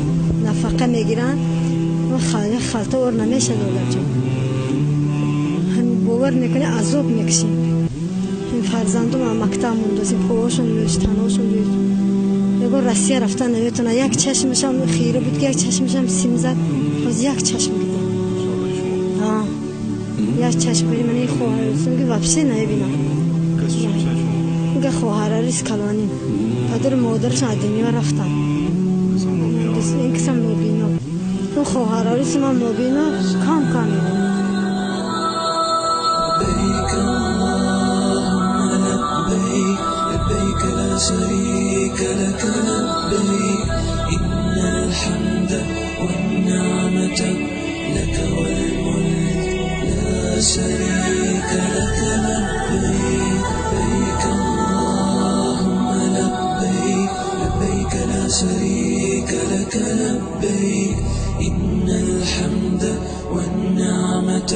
S12: نفقه میگیرن و خالته ور نمیشه دولت جان هم باور میکنه عذاب میکشیم. این فرزندم هم مکتب موندازیم پوهاشون لوش تنهاشون لوش یکو روسیه رفتن نمیتونه. یک چشمش هم خیره بود که یک چشمش هم سیم زد باز یک چشم گیدن یک چشم بری من این خواهرستون که وپسی نبینم که خواهره ریز کلانی پدر مادرش عدیمی و رفتن این کسم نوبینا اون خواهره ریز من نوبینا کام میدونم.
S11: لبيك اللهم لبيك لبيك لا شريك لك لبيك إن الحمد والنعمة لك والملك لا شريك لك لبيك لبيك اللهم لبيك لبيك لا شريك لك لبيك إن الحمد والنعمة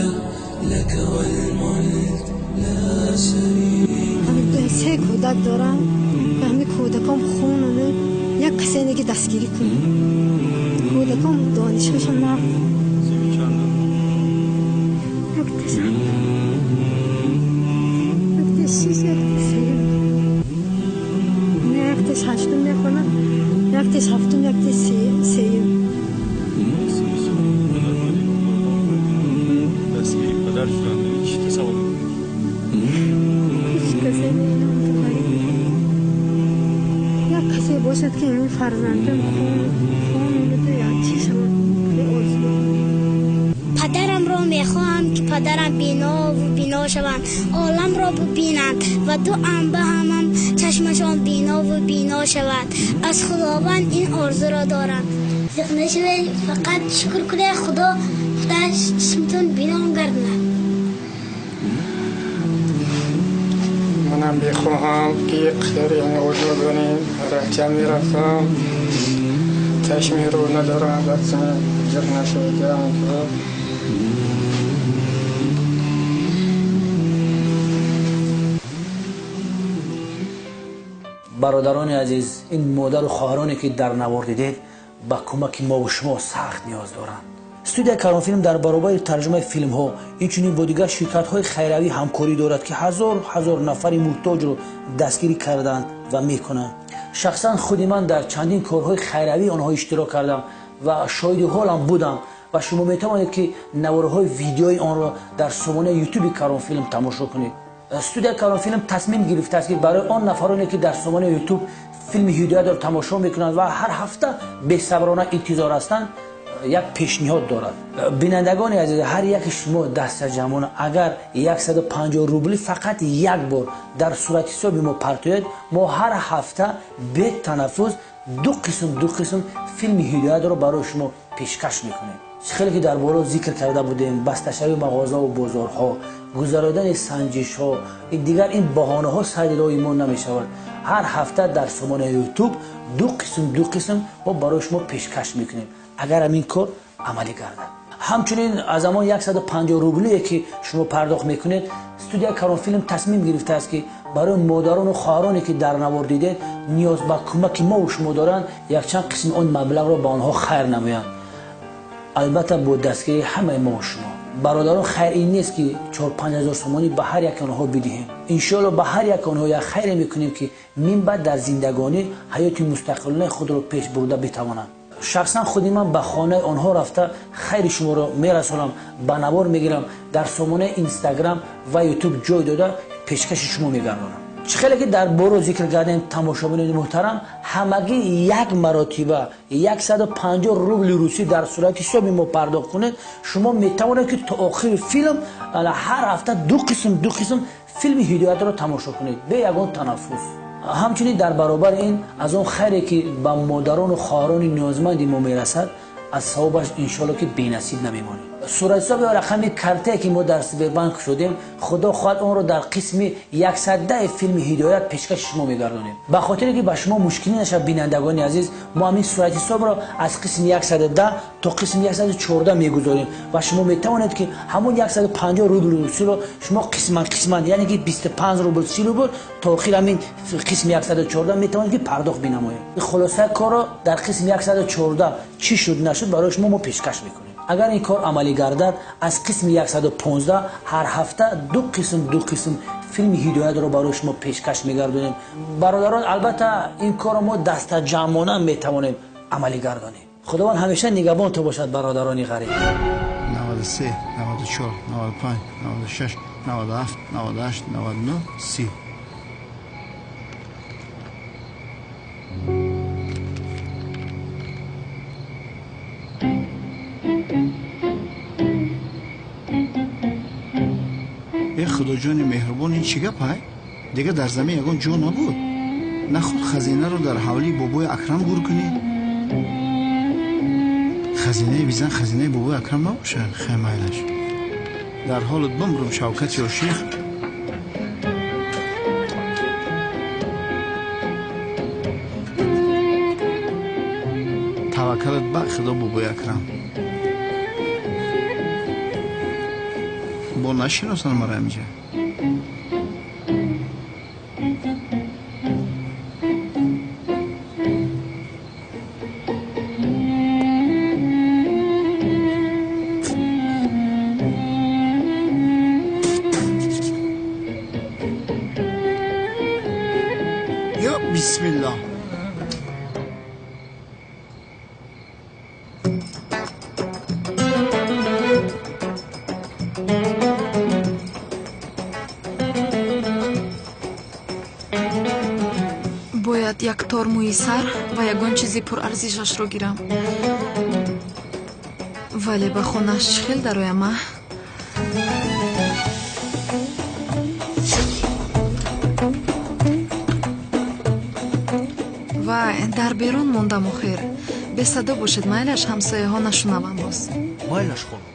S11: لك والملك لا شريك.
S12: همین 3 کودک دارم که همین کودکام خونونه یک کسی که دستگیری کنه. کودکام دانشگاهشون نرفت. یکتش هشتم میخونن یکتش هفتم یکتش سیم. باشد که این فرزندم
S13: پدرم را میخواهم که پدرم بینا و بینا شوند، عالم را ببینند و دو انبه هم چشمشان بینا و بینا شود. از خداوند این آرزو را دارم. نشوید فقط شکر کنه خدا چشمتون بینا گردند.
S14: منم بخواهم که خیری وجود کنیم. رفتم میرفتم چشمی رو ندارم دستم جر نشدم.
S6: برادران عزیز، این مادر و خواهرانی که در نوار دیدید با کمک ما و شما سخت نیاز دارند. استودیو کارون فیلم در برابر ترجمه فیلم ها اینچنین با دیگر شرکت های خیریوی همکاری دارد که هزار نفر محتاج رو دستگیری کردند و میکنند. شخصا خودی من در چندین کارهای خیریوی آنها اشتراک کردم و شاهد حالم بودم و شما میتوانید که نواره های ویدیوی آن را در سامانه یوتیوب کارون فیلم تماشا کنید. استودیو کارون فیلم تصمیم گرفته است که برای آن نفرانی که در سامانه یوتیوب فیلم هدایت را تماشا میکنند و هر هفته بی‌صبرانه انتظار هستند یک پیشنهاد دارد. بینندگان عزیز، هر یک شما دست جمعانه اگر 150 روبلی فقط یک بار در صورت حساب ما پرتوید، ما هر هفته به تنفس دو قسم فیلم هدایت را برای شما پیشکش میکنیم. خیلی که در بالا ذکر کرده بودیم، بسته‌شوی مغازه و بازارها، گذراندن سنجش ها، دیگر این بهانه ها سرای ما نمیشود. هر هفته در سامانه یوتیوب دو قسم ما برای شما پیشکش میکنیم اگر همین کار عملی گردد. همچنین از زمان 150 روبلی که شما پرداخت میکنید، استودیو کارون فیلم تصمیم گرفته است که برای مادران و خواهرانی که در نوار دیدید نیاز به کمک ما و شما دارند، یک چند قسم اون مبلغ را به آنها خیر نمایند. البته با دستگیری همه ما و شما. برادران، خیر این نیست که 4-5 هزار سومانی به هر یک آنها بدهیم. انشالله به هر یک آنها یک خیر میکنیم که من بعد در زندگانی حیات مستقلانه خود را پیش برده بتوانند. شخصا خودی من به خانه آنها رفته خیر شما را میرسانم، به نوار میگیرم، در سامانه اینستاگرام و یوتیوب جای داده پیشکش شما میگردانم. خیلی که در بارو ذکر کردیم تماشاگران محترم، همگی یک مرتبه 150 روبل روسی در صورت حساب ما پرداخت کنید، شما میتوانید که تا آخر فیلم هر هفته دو قسم فیلم هدایت را تماشا کنید به یگان تنفس. همچنین در برابر این از اون خیری که به مادران و خواهران نیازمند ما میرسد، از ثوابش انشالله که بی‌نصیب نمیمانید. صورت حساب و رقم کارتی که ما در سایبربانک شدیم، خدا خواهد اون رو در قسم 110 فیلم هدایت پیشکش شما میگردانیم. به خاطر که به شما مشکلی نشه بینندگان عزیز، ما همین صورت حساب را از قسم 110 تا قسم 114 میگذاریم و شما میتوانید که همون 150 روبل روسی رو شما قسما یعنی که 25 روبل 30 روبل تا آخر همین قسم 114 میتوانید که پرداخت بنمایید. خلاصه کار را در قسم 114 چی شد نشد برای شما ما پیشکش میکنیم. اگر این کار عملی گردد، از قسم 115 هر هفته دو قسم فیلم هدایت رو برای شما پیشکش میگردونیم. برادران، البته این کار ما دست جمعانه میتوانیم عملی گردانیم. خداوند همیشه نگهبان تو باشد برادرانی غریب.
S8: 93 94 95 96 97 98 99 30. خدا جان مهربان، این چی گپه؟ دیگه در زمین یگان جا نبود. نه خود خزینه رو در حوالی بابای اکرم گور کنی؟ خزینه بیزن خزینه بابای اکرم نباشه خیمایلش. در حالت بمرم شوکت یا شیخ. توکلت به خدا بابای اکرم. با نشناسن مرا اینجا. یا بسم الله.
S3: бояд як тор мӯи сар ва ягон чизи пурарзишашро гирам. вале ба хонааш чӣ хел дароям а? вай дар берун мондам охир. бесадо бошед майлаш, ҳамсояҳо нашунаванд боз.
S4: майлаш хонум.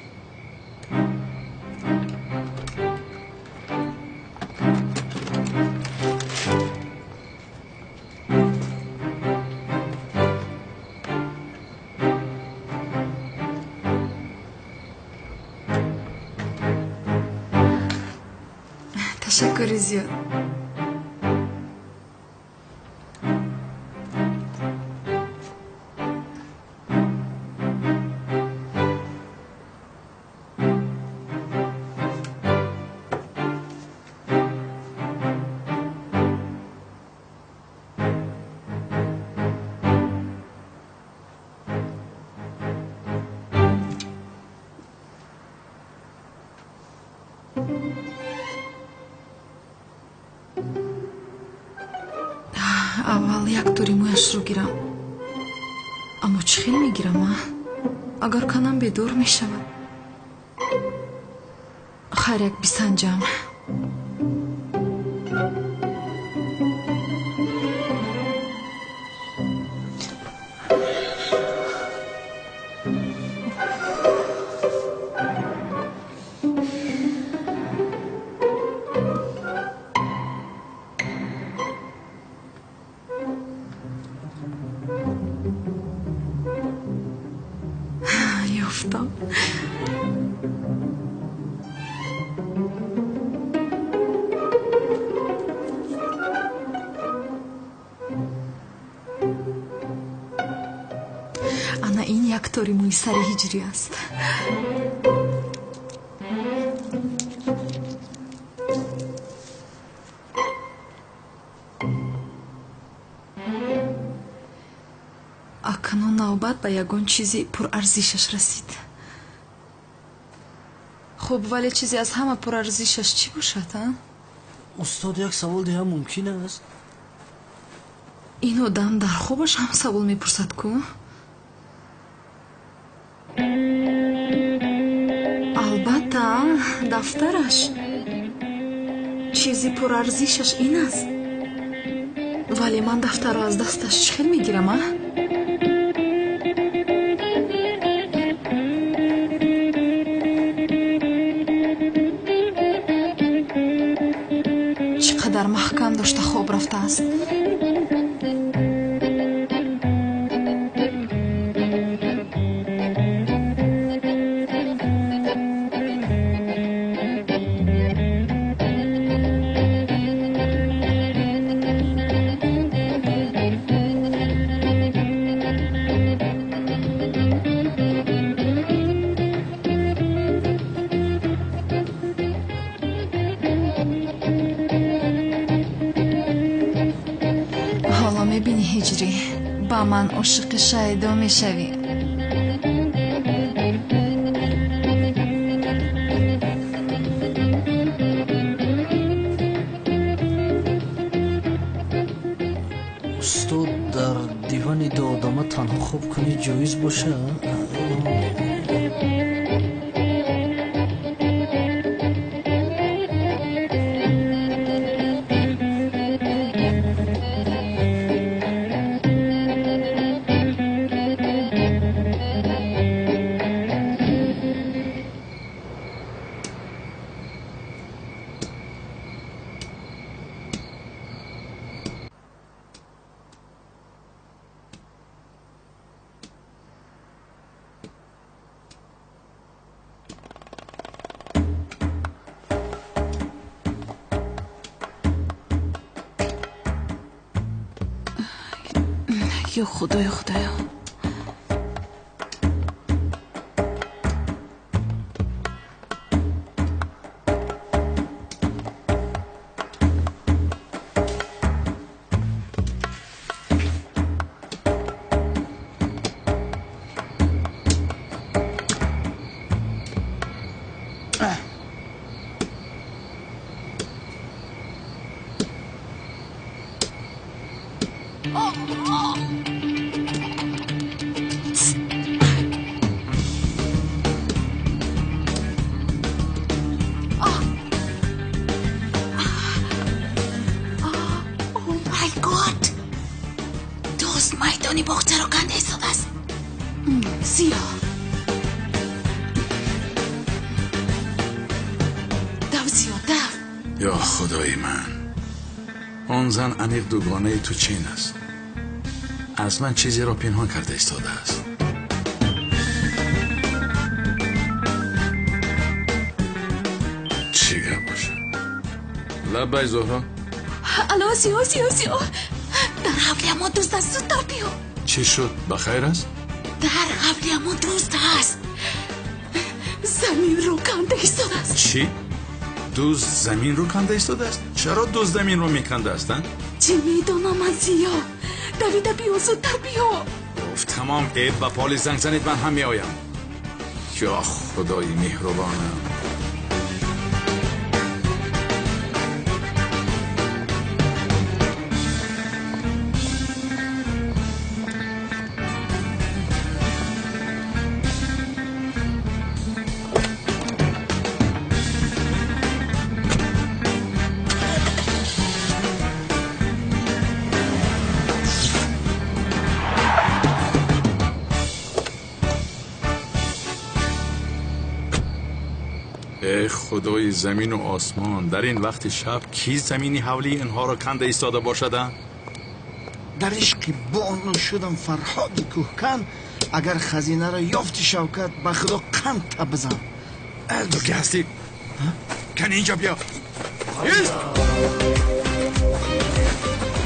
S3: ташаккури зиёд. аввал як тури мӯяшро гирам. аммо чӣ хел мегирам а? агар канам бедор мешавад. хайр як бисанҷам. ёфтам. ана ин як тори мӯи сари ҳиҷрӣ аст. акнун навбат ба ягон чизи пурарзишаш расид. хуб, вале чизе аз ҳама пурарзишаш чӣ бошад а?
S4: устод, як савол диҳа мумкин аст?
S3: ин одам дар хобаш ҳам савол мепурсад ку? албатта, дафтараш. чизи пурарзишаш ин аст. вале ман дафтарро аз дасташ чӣ хел мегирам а? чӣ қадар маҳкам дошта хоб рафтааст. мебини ҳиҷрӣ, ба ман ошиқи шайдо мешавӣ.
S4: устод, дар дивани дуодама танҳо хоб кунӣ ҷоиз бошад? ё худоё, худоё.
S10: مای گاد دوست میدانی باغچه رو کنده ایستاده است
S3: سیاه دو سیاه دو
S2: یا خدای من اون زن عمیق دوگانه تو چین است از من چیزی را پنهان کرده ایستاده است چی گه باشه لبای زهرا
S5: الو سیاه
S10: در حولی ما دوست است زودتر بیا
S2: چی شد بخیر است
S10: در حولی ما دوست است زمین رو کنده ایستاده است
S2: چی دوست زمین رو کنده ایستاده است چرا دوست زمین رو میکنده استن
S5: چی میدونم من سیاه دویده بیا زودتر بیا
S2: گفت تمام عیب با پالی زنگ زنید من هم میآیم یا خدای مهربانم ای خدای زمین و آسمان در این وقت شب کی زمینی حولی اینها را کنده ایستاده باشد
S8: در عشق بانو شدم فرهاد کوهکن اگر خزینه را یافتی شوکت به خدا قند تا بزن
S2: تو که هستی کن اینجا بیا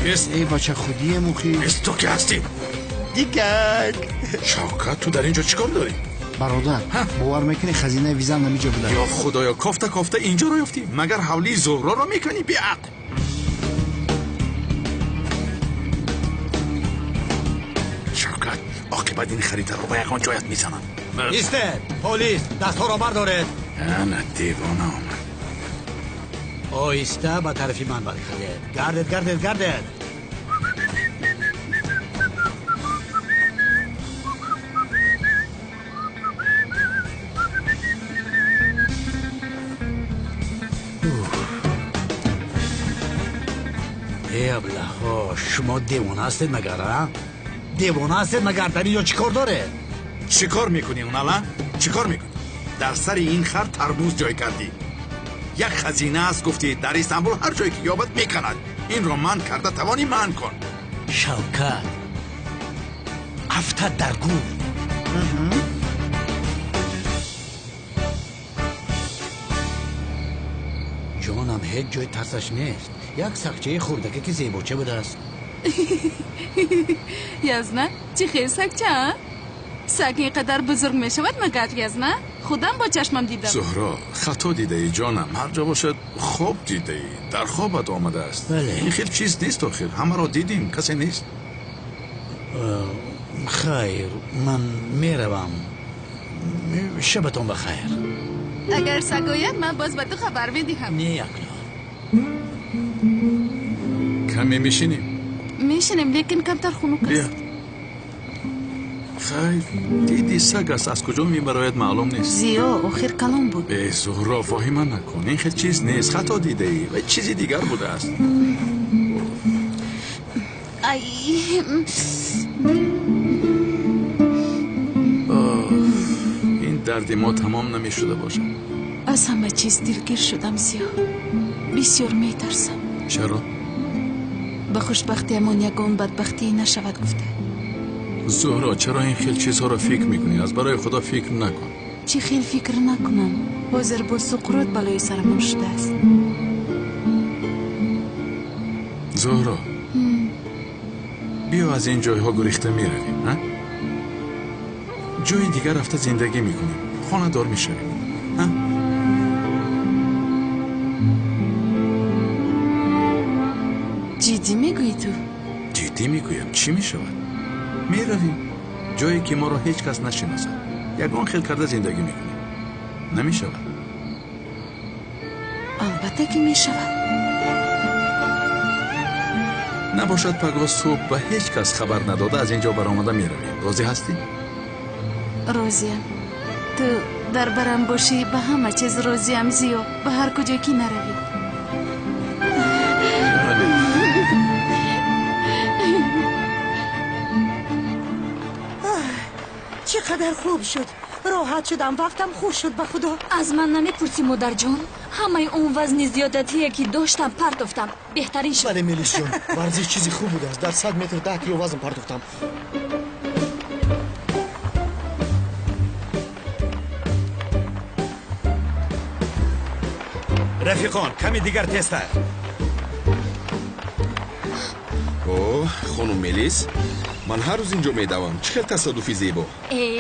S2: ایست
S8: ای بچه خودی مخی
S2: ایست تو که هستی
S8: دیگر
S2: شوکت تو در اینجا چیکار داری
S8: برادر باور میکنی خزینه ویزم نمیجا بوده
S2: یا خدایا کافته اینجا را یافتی مگر حولی زهرا را میکنی بیعق شوکت عاقبت این خریده رو با یکان جایت میزنم
S15: ایسته پلیس دست ها را بردارد
S2: نه دیوانه آمد
S15: آیسته به طرفی من برخده گردد ای ابله شما دیوانه هستید مگر دیوانه هستید مگر در اینجا چی کار داره
S2: چی کار میکنی اون الان چی کار میکنی در سر این خر تربوز جای کردی یک خزینه است گفتی در استانبول هر جایی که یابد میکند این رو من کرده توانی من کن
S15: شوکت افتد در گور جانم هیچ جای ترسش نیست یک سکچه خوردگی که زیباچه بوده است
S3: یزنه چی خیلی سکچه ها؟ سگ اینقدر بزرگ می شود مگر یزنه؟ خودم با چشمم دیدم
S2: زهرا خطا دیده ای جانم هر جا باشد خوب دیده ای در خوابت آمده است این خیلی چیز نیست آخر همه را دیدیم کسی نیست
S15: خیر من میروم شبتون بخیر
S3: اگر سگوید من باز به تو خبر میدیم
S15: نه یکلا
S2: کمی میشینیم
S3: لیکن کمتر خنوک است
S2: خیر دیدی سگ است از کجا میبراید معلوم نیست
S3: زیا آخر کلام بود
S2: ای زهرا فاهمه نکن این خیلی چیز نیست خطا دیده ای و چیزی دیگر بوده است این درد ما تمام نمی شده باشد
S3: از همه چیز دلگیر شدم زیا بسیار میترسم
S2: چرا؟
S3: به خوشبختی امان یگان بدبختی نشود گفته
S2: زهرا چرا این خیل چیزها را فکر میکنی؟ از برای خدا فکر نکن
S3: چی خیل فکر نکنم حاضر با سقراط بلای سرمان شده است
S2: زهرا بیا از این جایها گریخته میرویم جای دیگر رفته زندگی میکنیم خانه دار میشویم
S3: جدی میگویی تو؟
S2: جدی میگویم چی میشود؟ میرویم جایی که ما را هیچ کس نشناسد یگان خیل کرده زندگی میکنیم نمیشود؟
S3: البته که میشود
S2: набошад пагоз субҳ ба ҳеҷ кас хабар надода аз ин ҷо баромада меравем. Розӣ ҳастӣ?
S3: розиям. ту дар барам бошӣ ба ҳама чиз розиям зиё. ба ҳар куҷо ки наравӣ.
S10: چقدر خوب شد راحت شدم وقتم خوب شد به خدا
S5: از من نمیپرسی مادر جان همه اون وزن زیادتیه که داشتم پرتافتم بهترین شد
S4: بله میلیس جان ورزش چیزی خوب بوده است در 100 متر 10 کیلو وزن پرتافتم
S15: رفیقان کمی دیگر تستر.
S16: اوه خانم ملیس من هر روز اینجا میدوم چه خیلی تصادفی زیبا.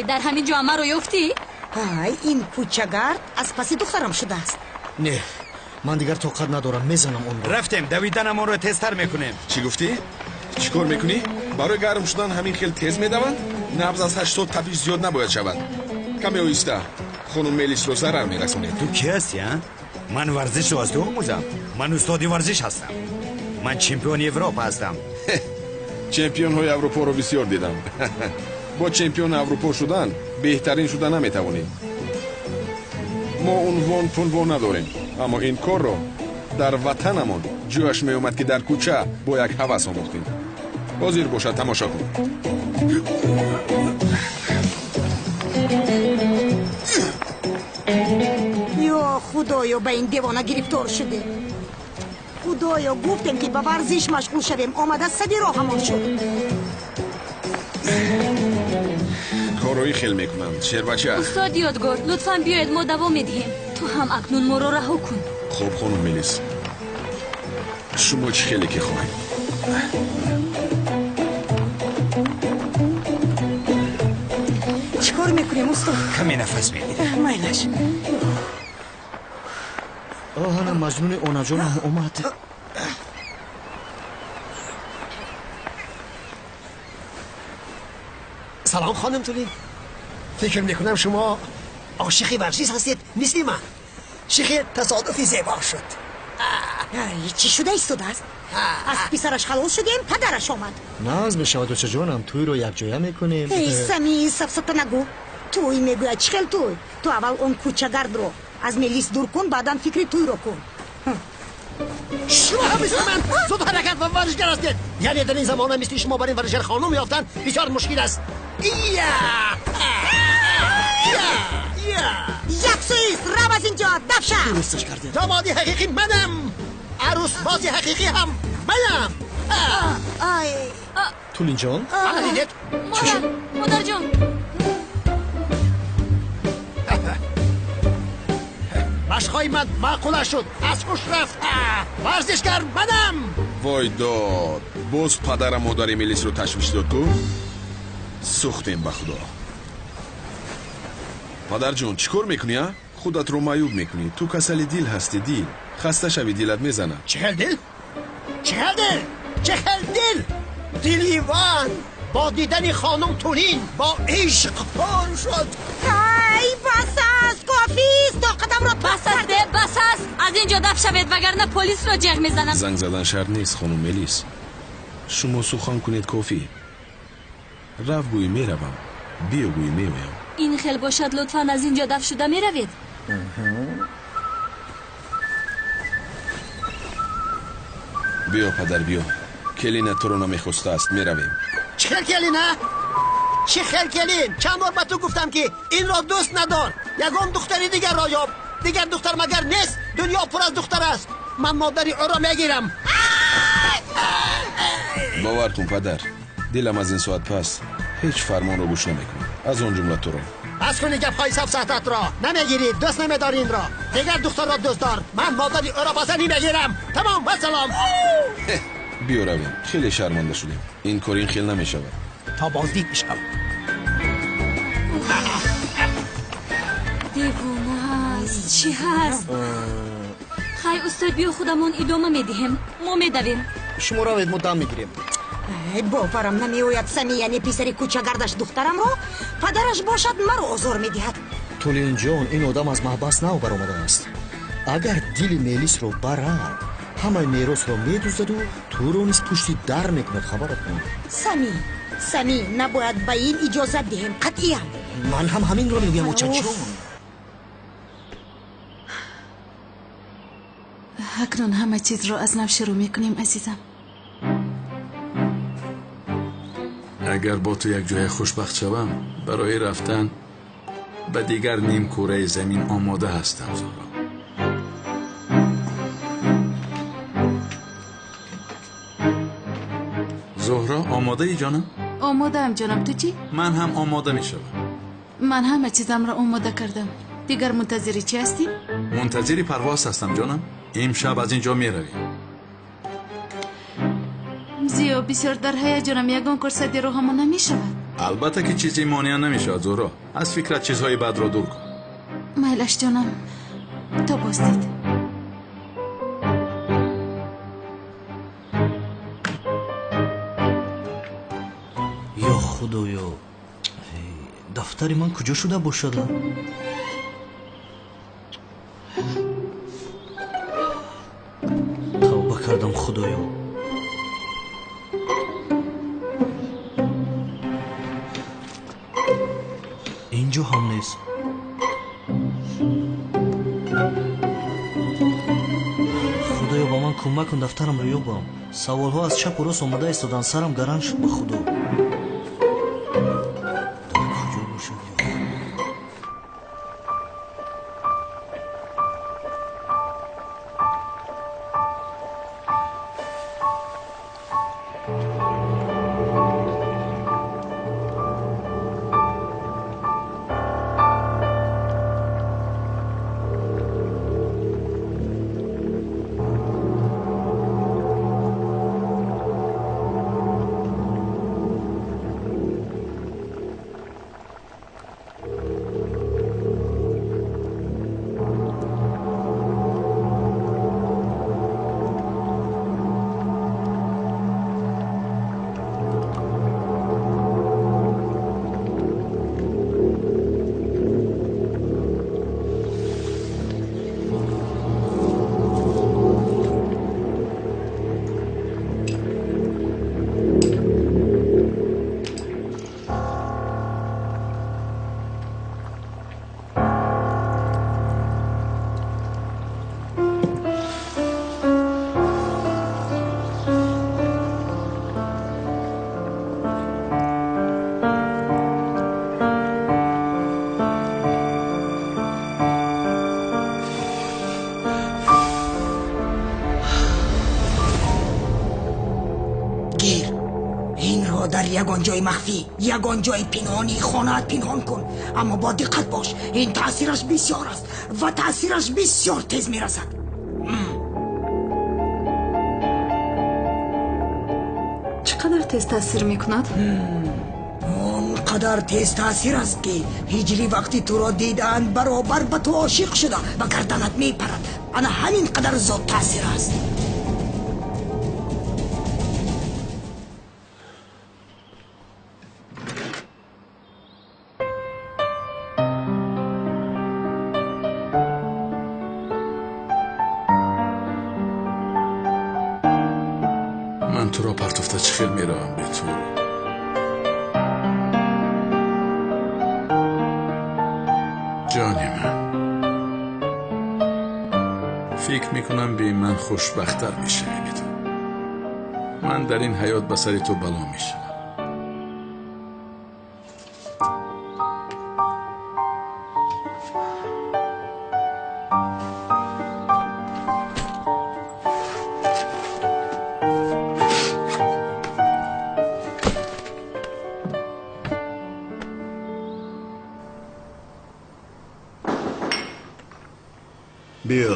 S5: در همین جا همه رو یافتی؟
S10: این کوچه‌گرد از پس دخترم شده است
S4: نه من دیگر طاقت ندارم میزنم اون رو
S15: رفتیم دویدنمون رو تستر میکنیم.
S16: چی گفتی؟ چیکار میکنی؟ برای گرم شدن همین خیلی تیز میدوند؟ نبض از 80 تپش زیاد نباید شود. کمی آهسته. خانم ملیس رو ضرر میرسونید.
S15: تو کی هستی ها؟ من ورزش رو از تو آموزم. من استاد ورزش هستم. من چمپیون اروپا هستم.
S16: چمپیون های اروپا رو بسیار دیدم. با چمپیون اروپا شدن بهترین شدن نمیتوانیم. ما عنوان پنوان نداریم اما این کار رو در وطنمون جوش می اومد که در کوچه با یک هوس آموختیم. حاضر باشد تماشا کن.
S10: یا خدایا به این دیوانه گرفتار شده خدایا گفتیم که به ورزش مشغول شویم آمده صدی راه همان شد
S16: کارایی خیلی میکنم شیر بچه.
S5: استاد یادگار لطفاً بیاید ما دوام میدهیم تو هم اکنون ما رو رها کن.
S16: خب خانم ملیس شما چی خیلی که خواهید؟
S10: چیکار میکنیم استاد؟
S15: کمی نفس میگیریم.
S10: مایلش
S4: آهانم مجنون اونا جان هم اومد.
S17: سلام خانم تولین فکر میکنم شما عاشق ورزش هستید مثل من شیخ تصادفی زیبا شد
S10: چی شده ایستاده است؟ از پسرش خلاص شدیم پدرش آمد
S4: ناز به شما دوچه جانم توی رو یک جایه میکنیم.
S10: ای سمی سفسطه نگو توی میگوید چی خیل توی تو اول اون کوچه‌گرد رو از ملیس دور کن بعدم فکری توی رو کن.
S17: شما هم مثل من زود حرکت و ورزشگر هستید یعنی در این زمانه مثل شما برای ورزشگر خانم یافتن بسیار مشکل است.
S10: یک سویست رو از اینجا دفشه
S17: درستش کردید. دامادی حقیقی منم عروس بازی حقیقی هم منم.
S4: تولین جان
S5: مادر جان
S17: مشقای من معقوله شد از خوش رفت ورزشگر منم.
S16: وای داد باز پدر مادر ملیس رو تشویش داد تو سوختیم به خدا. پدر جون چیکار میکنی ها؟ خودت رو معیوب میکنی. تو کسل دیل هستی دیل خسته شوی دیلت میزنه.
S17: چهل دیل؟ چهل دیل؟ چهل دیل؟ دیلیوان با دیدن خانم تولین با عشق پر شد.
S10: ای بس است کافیست طاقتم را
S5: بس است بس است از اینجا دف شوید وگرنه پلیس را جغ میزنم.
S16: زنگ زدن شرط نیست خانم ملیس. شما سخن کنید کافی. رفت گویی میروم بیا گویی میویم.
S5: این خیل باشد لطفاً از اینجا دف شده میروید.
S16: بیا پدر بیا کلین تو رو نمیخواسته است میرویم.
S17: چه کلینه؟ چه کلین؟ چند بار به تو گفتم که این را دوست ندار. یگان دختری دیگر را یاب. دیگر دختر مگر نیست. دنیا پر از دختر است. من مادری او را میگیرم.
S16: باور کن پدر دلم از این ساعت پس هیچ فرمان رو گوش نمیکنه از اون جمله تو رو.
S17: از کنی گپ های سفسطت را نمیگیری دوست نمیداری این را. دیگر دختر را دوست دار. من مادری او را بازنی میگیرم. تمام و سلام.
S16: بیا رویم خیلی شرمنده شدیم. این کار این خیل نمیشود.
S17: تا بازدید میشم.
S5: دیوونه است چی هست؟ خیلی استاد بیا خودمون ادامه میدهیم ما میدویم.
S4: شما روید ما دم میگیریم.
S10: باورم نمیوید سمی یعنی پسر کوچه‌گردش دخترم رو پدرش باشد مرا آزار میدهد.
S4: تولین جان این آدم از محبس نو برآمده است. اگر دل ملیس رو برد
S18: ҳамаи меросро медузаду туро низ пушти дар мекунад. хабарат кун.
S10: самӣ набояд ба ин иҷозат диҳем. қатъиан
S18: ман ҳам ҳаминро мегӯям. чачон
S19: акнун ҳама чизро аз нав шурӯъ мекунем азизам.
S2: агар бо ту як ҷоя хушбахт шавам, барои рафтан ба дигар нимкураи замин омода ҳастам. зоҳро, зоҳра, омодаи ҷонам?
S19: омодаам ҷонам. ту чӣ?
S2: ман ҳам омода мешавам.
S19: ман ҳама чизамро омода кардам. дигар мунтазири чӣ ҳастӣ?
S2: мунтазири парвоз ҳастам ҷонам. имшаб аз ин ҷо меравӣ.
S19: зиё бисёр дар ҳаяҷонам. ягон кор садди роҳамон намешавад.
S2: албатта ки чизе монеа намешавад. зоҳро, аз фикрат чизҳои бадро дур кун.
S19: майлаш ҷонам, то боздид.
S4: ё худоё, дафтари ман куҷо шуда бошад? тавба кардам худоё. инҷо ҳам нест. худоё ба ман кӯмак кун дафтарамро ёбам. саволҳо аз чапу рост омада истодан. сарам гаранг шуд. ба худо дар куҷо бошад?
S10: дар ягон ҷои махфӣ, ягон ҷои пинҳонӣ хонаат пинҳон кун. аммо бо диққат бош. ин таъсираш бисёр аст ва таъсираш бисёр тез мерасад.
S3: چه قدر تیز تاثیر میکند؟
S10: اون قدر تیز تاثیر است که هجری وقتی تو را دیدند برابر به تو عاشق شده و گردنت میپرد. انا همین قدر زود تاثیر است.
S2: من تو را پرتفته چه خیل میروم به تو. جانی من فکر میکنم بی من خوشبختر میشه بی تو. من در این حیات به سر تو بلا میشم.
S9: بیا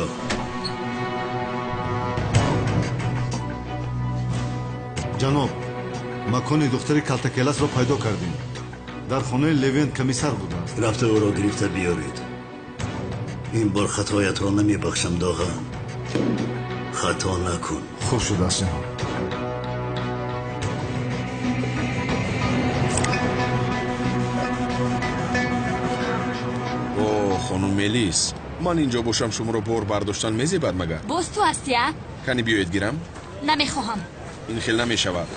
S20: جناب مکان دختر کلتکلس را پیدا کردیم در خانه لوین کمیسر بوده است
S9: رفته او را گرفته بیارید این بار خطایت را نمی بخشم داغا خطا نکن
S20: خوب شده است جناب
S16: اوه خانم ملیس من اینجا باشم شما رو بار برداشتن میزیبد مگر
S5: باز تو هستی ها؟
S16: کنی بیایید گیرم؟
S5: نمیخواهم.
S16: این خیلی نمیشود.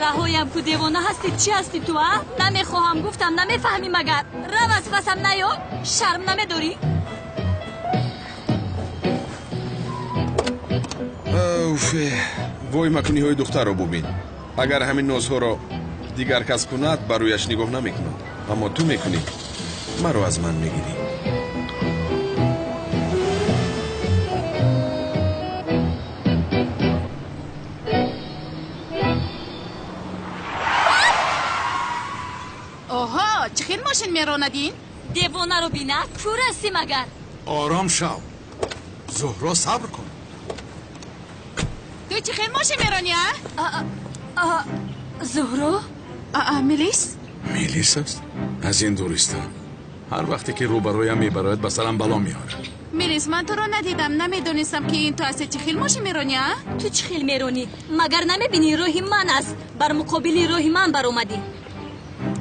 S5: رهایم کو دیوانه هستی. چی هستی تو ها؟ نمیخواهم گفتم. نمیفهمی مگر؟ رو از پسم نیو. شرم نمیداری؟
S16: اوفه وای مکنی های دختر رو ببین. اگر همین نازها رو دیگر کس کند برویش نگاه نمیکنم، اما تو میکنی مرا از من میگیری.
S19: اوها چه خیلی ماشین میراندین؟
S5: دیوانه رو بینه کور هستی مگر؟
S2: آرام شو زهرا صبر کن.
S19: تو چه خیلی ماشین میرانی ها؟
S5: زهرا؟
S19: میلیس؟
S2: میلیس است؟ از این دوریستم. هر وقتی که روبرویم میبراید به سرم بلا میاره.
S19: میلیس من تو رو ندیدم. نمیدونستم که این تو هستی. چه خیلی ماشین میرانی ها؟
S5: تو چه خیلی میرانی؟ مگر نمیبینی روحی من است؟ بر مقابلی روحی من بر اومدی.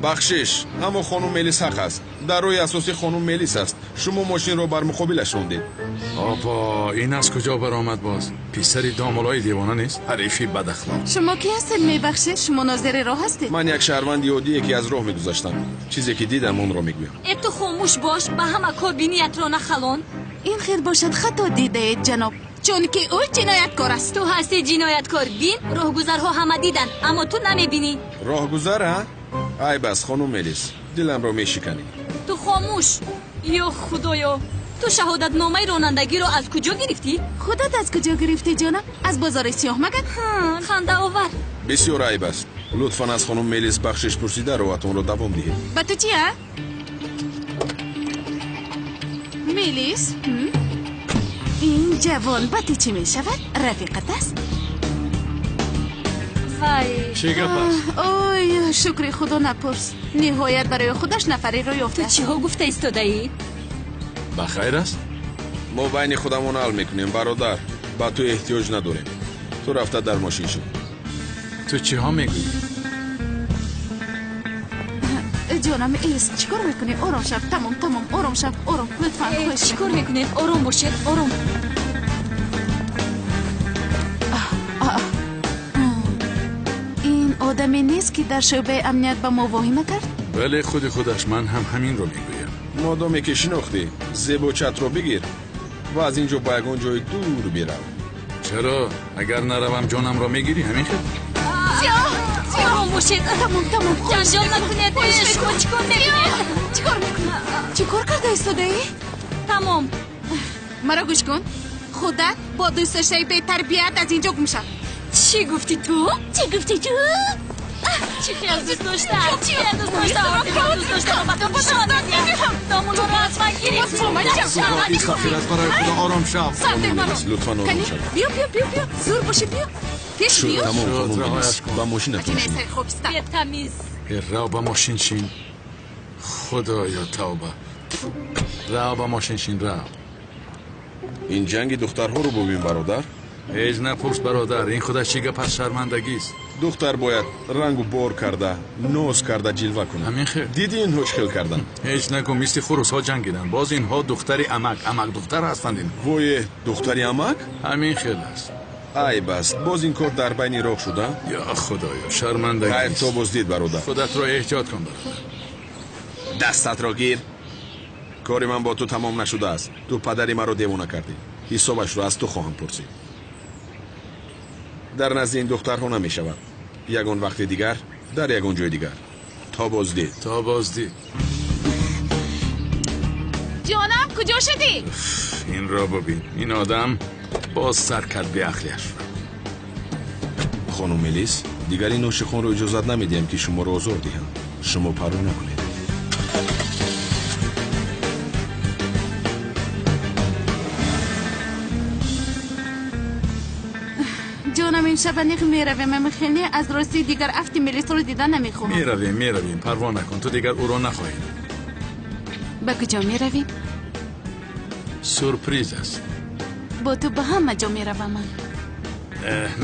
S16: بخشش همون خانم ملیس حق است. در روی اساسی خانم ملیس است. شما ماشین رو بر مقابلش روندید.
S2: آبا این از کجا برآمد باز؟ پسری دامولای دیوانه نیست؟ حریفی بد اخلاق.
S19: شما کی هستید میبخشید؟ شما ناظر راه هستید؟
S16: من یک شهروند یهودی که از راه میگذاشتم. چیزی که دیدم اون رو میگویم.
S5: اب تو خاموش باش. به همه کار بینیت رو نخلون.
S19: این خیر باشد خطا دیده اید جناب، چون که او جنایتکار است.
S5: تو هستی جنایتکار. بین راهگذرها همه دیدن اما تو نمیبینی.
S16: راهگذر ها؟ ای بس خانم ملیس دلم رو میشکنی.
S5: تو خاموش. یا خدایا تو شهادت نامه رانندگی رو از کجا گرفتی؟
S19: خودت از کجا گرفتی جانم؟ از بازار سیاه مگر؟
S5: خنده آور.
S16: بسیار عیب است. لطفاً از خانم ملیس بخشش پرسیده رواتون رو دوام دهید.
S19: با تو چیه؟ میلیس؟ این جوان با تو چی می شود؟ رفیقت است؟
S2: چه گپ است؟
S19: اوی شکر خدا نپرس. نهایت برای خودش نفری رو یافته.
S5: تو چی ها گفته ایستاده ای؟
S2: بخیر است؟
S16: ما بین خودمون حل میکنیم برادر. با تو احتیاج نداریم. تو رفته در ماشین شو.
S2: تو چی ها میگویی؟
S19: جانم ایست چیکار میکنی؟ آرام شب. تمام آرام شب. آرام لطفاً خواهش.
S5: چیکار میکنی؟ آرام باشید. آرام.
S19: این آدمی نیست که در شعبه امنیت با ما واهمه کرد؟
S2: بله خودش من هم همین رو میگویم.
S16: مادامی که شناختی زب و چت رو بگیر و از اینجا با یکان جای دور بیرو.
S2: چرا؟ اگر نروم جانم را میگیری همین خیلی؟
S5: آرام باشید.
S19: تمام
S5: جنجال نکنید. چیکار میکنید؟
S19: چیکار کرده ایستاده ای؟
S5: تمام.
S19: مرا گوش کن. خودت با دوست داشته به تربیت از اینجا گم شو.
S5: چی گفتی تو؟ چی خیال دوست داشتم؟ چی خیال دوست داشتم؟ دوست داشتم دامون رو از من گرفت.
S2: این سفیر است برای خدا آرام شو.
S16: لطفاً آرام شو.
S19: بیا زور باشه بیا. پیش بیا.
S16: تمام خانم ملیس با ماشینت باشین.
S5: بیا تمیز.
S2: رو با ماشین شین. خدایا توبه. رو با ماشین شین رو.
S16: این جنگ دخترها رو ببین برادر.
S2: هیچ نپرس برادر. این خودش چی گپ از شرمندگی است.
S16: دختر باید رنگ و بار کرده نوز کرده جلوه کنه.
S2: همین خیر.
S16: دیدی این هوشخل کردن؟
S2: هیچ نگو مثل خروس ها جنگیدن. باز اینها دختری عمک دختر هستند. این
S16: وای دختری عمک؟
S2: همین خیلی است.
S16: ای بس باز این کار در بین راه شده؟
S2: یا خدایا شرمندگی
S16: خیر
S2: است.
S16: تو بزدید برادر.
S2: خودت را احتیاط کن برادر.
S16: دستت را گیر. کاری من با تو تمام نشده است. تو پدری مرا دیوانه کردی. حسابش رو از تو خواهم پرسید. در نزد این دخترها نمی شود. یگان وقت دیگر در یگان جای دیگر. تا بازدید.
S19: جانم کجا شدی؟
S2: این را ببین. این آدم باز سر کرد به عقلیش.
S16: خانم ملیس دیگر این نوشخان رو اجازت نمیدیم که شما رو آزار دهم. شما پروا نکنید.
S19: جانم این شب نیخ میرویم. میخینی از راستی دیگر افتی میلیس رو دیدن نمیخواهم.
S2: میرویم پروا نکن. تو دیگر او را نخواهی.
S19: با کجا میرویم؟
S2: سورپریز است.
S19: با تو به همه جا میروم من.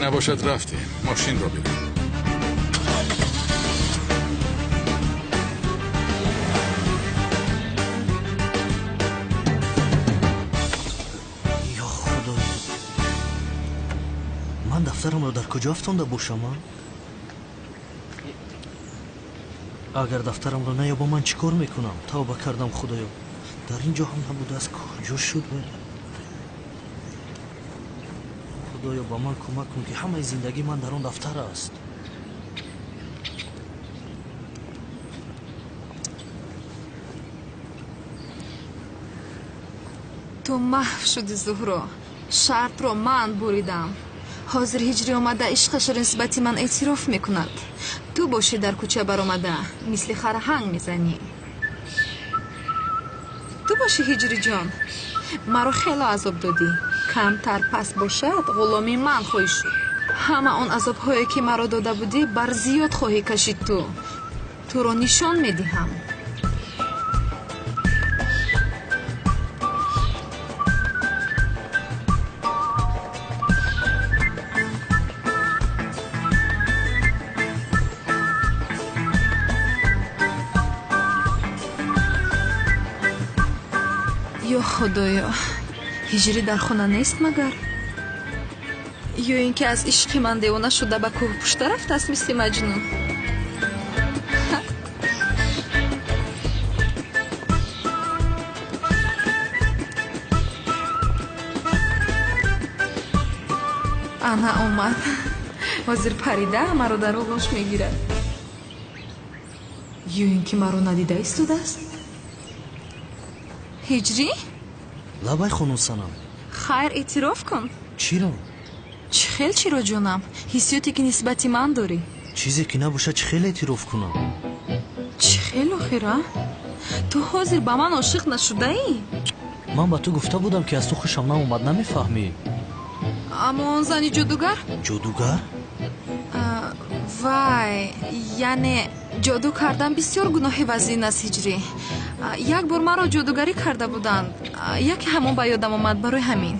S2: نباشد رفتیم. ماشین را ببین.
S4: дафтарамро дар куҷо афтонда бошам? агар дафтарамро наёбам ман чӣ кор мекунам? тавба кардам худоё. дар ин ҷо ҳам набудааст. куҷо шуд? худоё ба ман кӯмак кун ки ҳамаи зиндагӣ ман дар он дафтар аст.
S3: ту маҳв шуди зуҳро. шартро ман буридам. ҳозир ҳиҷрӣ омада ишқашро нисбати ман эътироф мекунад. ту бошӣ дар кӯча баромада мисли хараҳанг мезанӣ. ту бошӣ ҳиҷриҷон, маро хело азоб додӣ. камтар пас бошад ғуломи ман хоҳӣ шуд. ҳама он азобҳое ки маро дода будӣ бар зиёд хоҳӣ кашид. туро нишон медиҳам. ё худоё, ҳиҷрӣ дар хона нест магар? ё ин ки аз ишқи ман девона шуда ба кӯҳ пушта рафтааст мисли маҷнун? ана омад. ҳозир парида маро дар оғош мегирад. ё ин ки маро надида истодааст? ҳиҷрӣ?
S4: лабай хонум санам.
S3: хайр эътироф кун.
S4: чиро?
S3: чӣ хел чиро ҷонам? ҳиссиёте ки нисбати ман дорӣ.
S4: чизе ки набошад чӣ хел эътироф кунам?
S3: чӣ хел охира? ту ҳозир ба ман ошиқ нашудаӣ?
S4: ман ба ту гуфта будам ки аз ту хушам наомад, намефаҳмӣ?
S3: аммо он зани ҷодугар?
S4: ҷодугар?
S3: вай, яъне ҷоду кардан бисёр гуноҳи вазин аст ҳиҷрӣ. як бор маро ҷодугарӣ карда буданд. яке ҳамон ба ёдам омад, барои ҳамин.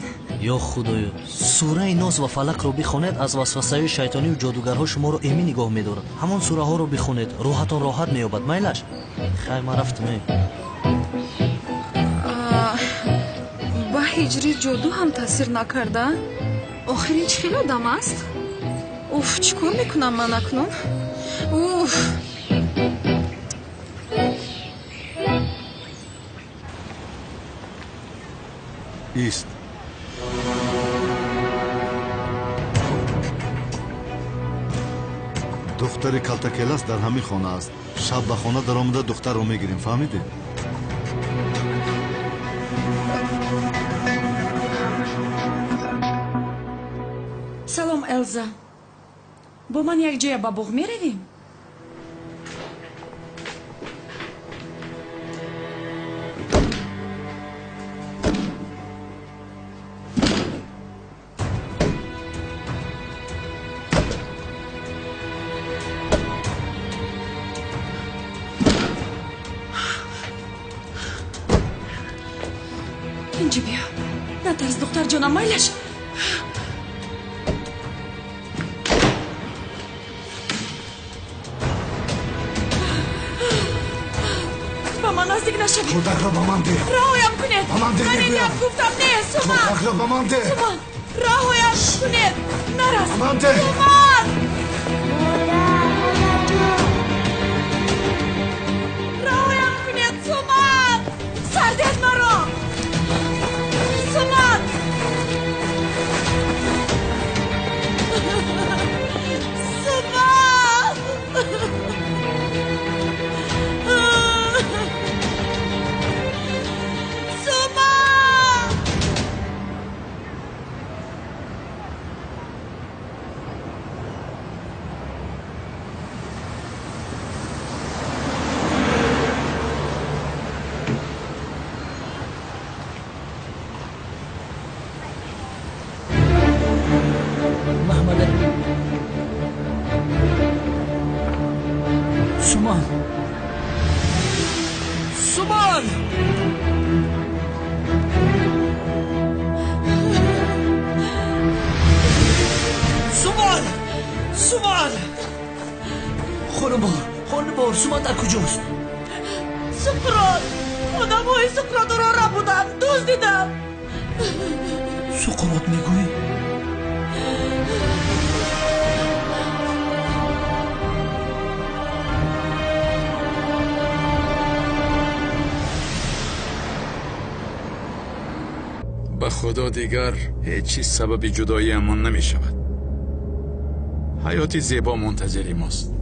S4: ё худоё, сураи ноз ва фалақро бихонед. аз васвасаҳои шайтонию ҷодугарҳо шуморо эмин нигоҳ медорад. ҳамон сураҳоро бихонед, роҳатон роҳат меёбад. майлаш? хай ман рафтам.
S3: ба ҳиҷрӣ ҷоду ҳам таъсир накарда? охир ин чӣ хел одам аст? уф, чӣ кор мекунам ман акнун? уф.
S20: ист. духтари калтакелас дар ҳамин хона аст. шаб ба хона даромада духтарро мегирем, фаҳмидӣ?
S10: салом элза, бо ман якҷоя ба боғ меравем? инҷа биё. натарс духтарҷонам, майлаш. наздик нашавӣ.
S7: кӯдакро ба ман де.
S10: раҳоям кунед.
S7: ба ман де
S10: ман ин
S7: мегӯям.
S10: гап гуфтам. Не, суман.
S7: кӯдакро ба ман де.
S10: суман, раҳоям кунед. нарас.
S7: ба ман де.
S10: суман. раҳоям кунед, суман. сардед маро. суман. суман.
S6: Suman! Suman! Suman! Suman! خانوار سومان در کجاست؟
S10: سقراط آدم‌های سقراط را را بودن دزدیدم.
S6: سقراط میگویی؟
S2: به خدا دیگر هیچ چیز سبب جدایی امان نمی شود. حیات زیبا منتظری ماست.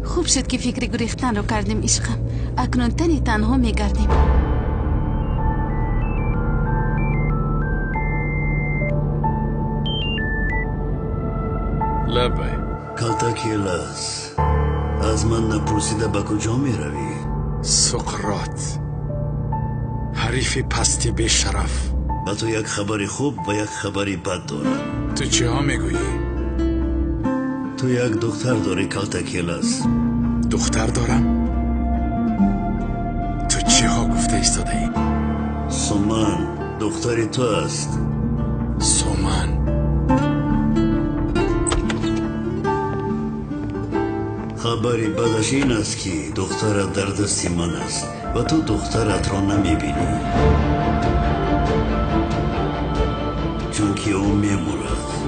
S19: خوب شد که فکر گریختن رو کردیم عشقم. اکنون تنی تنها میگردیم.
S2: لبه
S9: کالتاکیلاس از من نپرسیده به کجا می روی؟
S2: سقراط حریف پستی به شرف.
S9: با تو یک خبری خوب و یک خبری بد دارم.
S2: تو چه ها میگویی؟
S9: تو یک دختر داری کالتاکیلاس.
S2: دختر دارم؟ تو چه ها گفته ایستاده ای؟
S9: سومن دختری تو است.
S2: سومن
S9: خبری بدش این است که دخترت در دستی من است و تو دخترت را نمی بینی چون که او می مرد.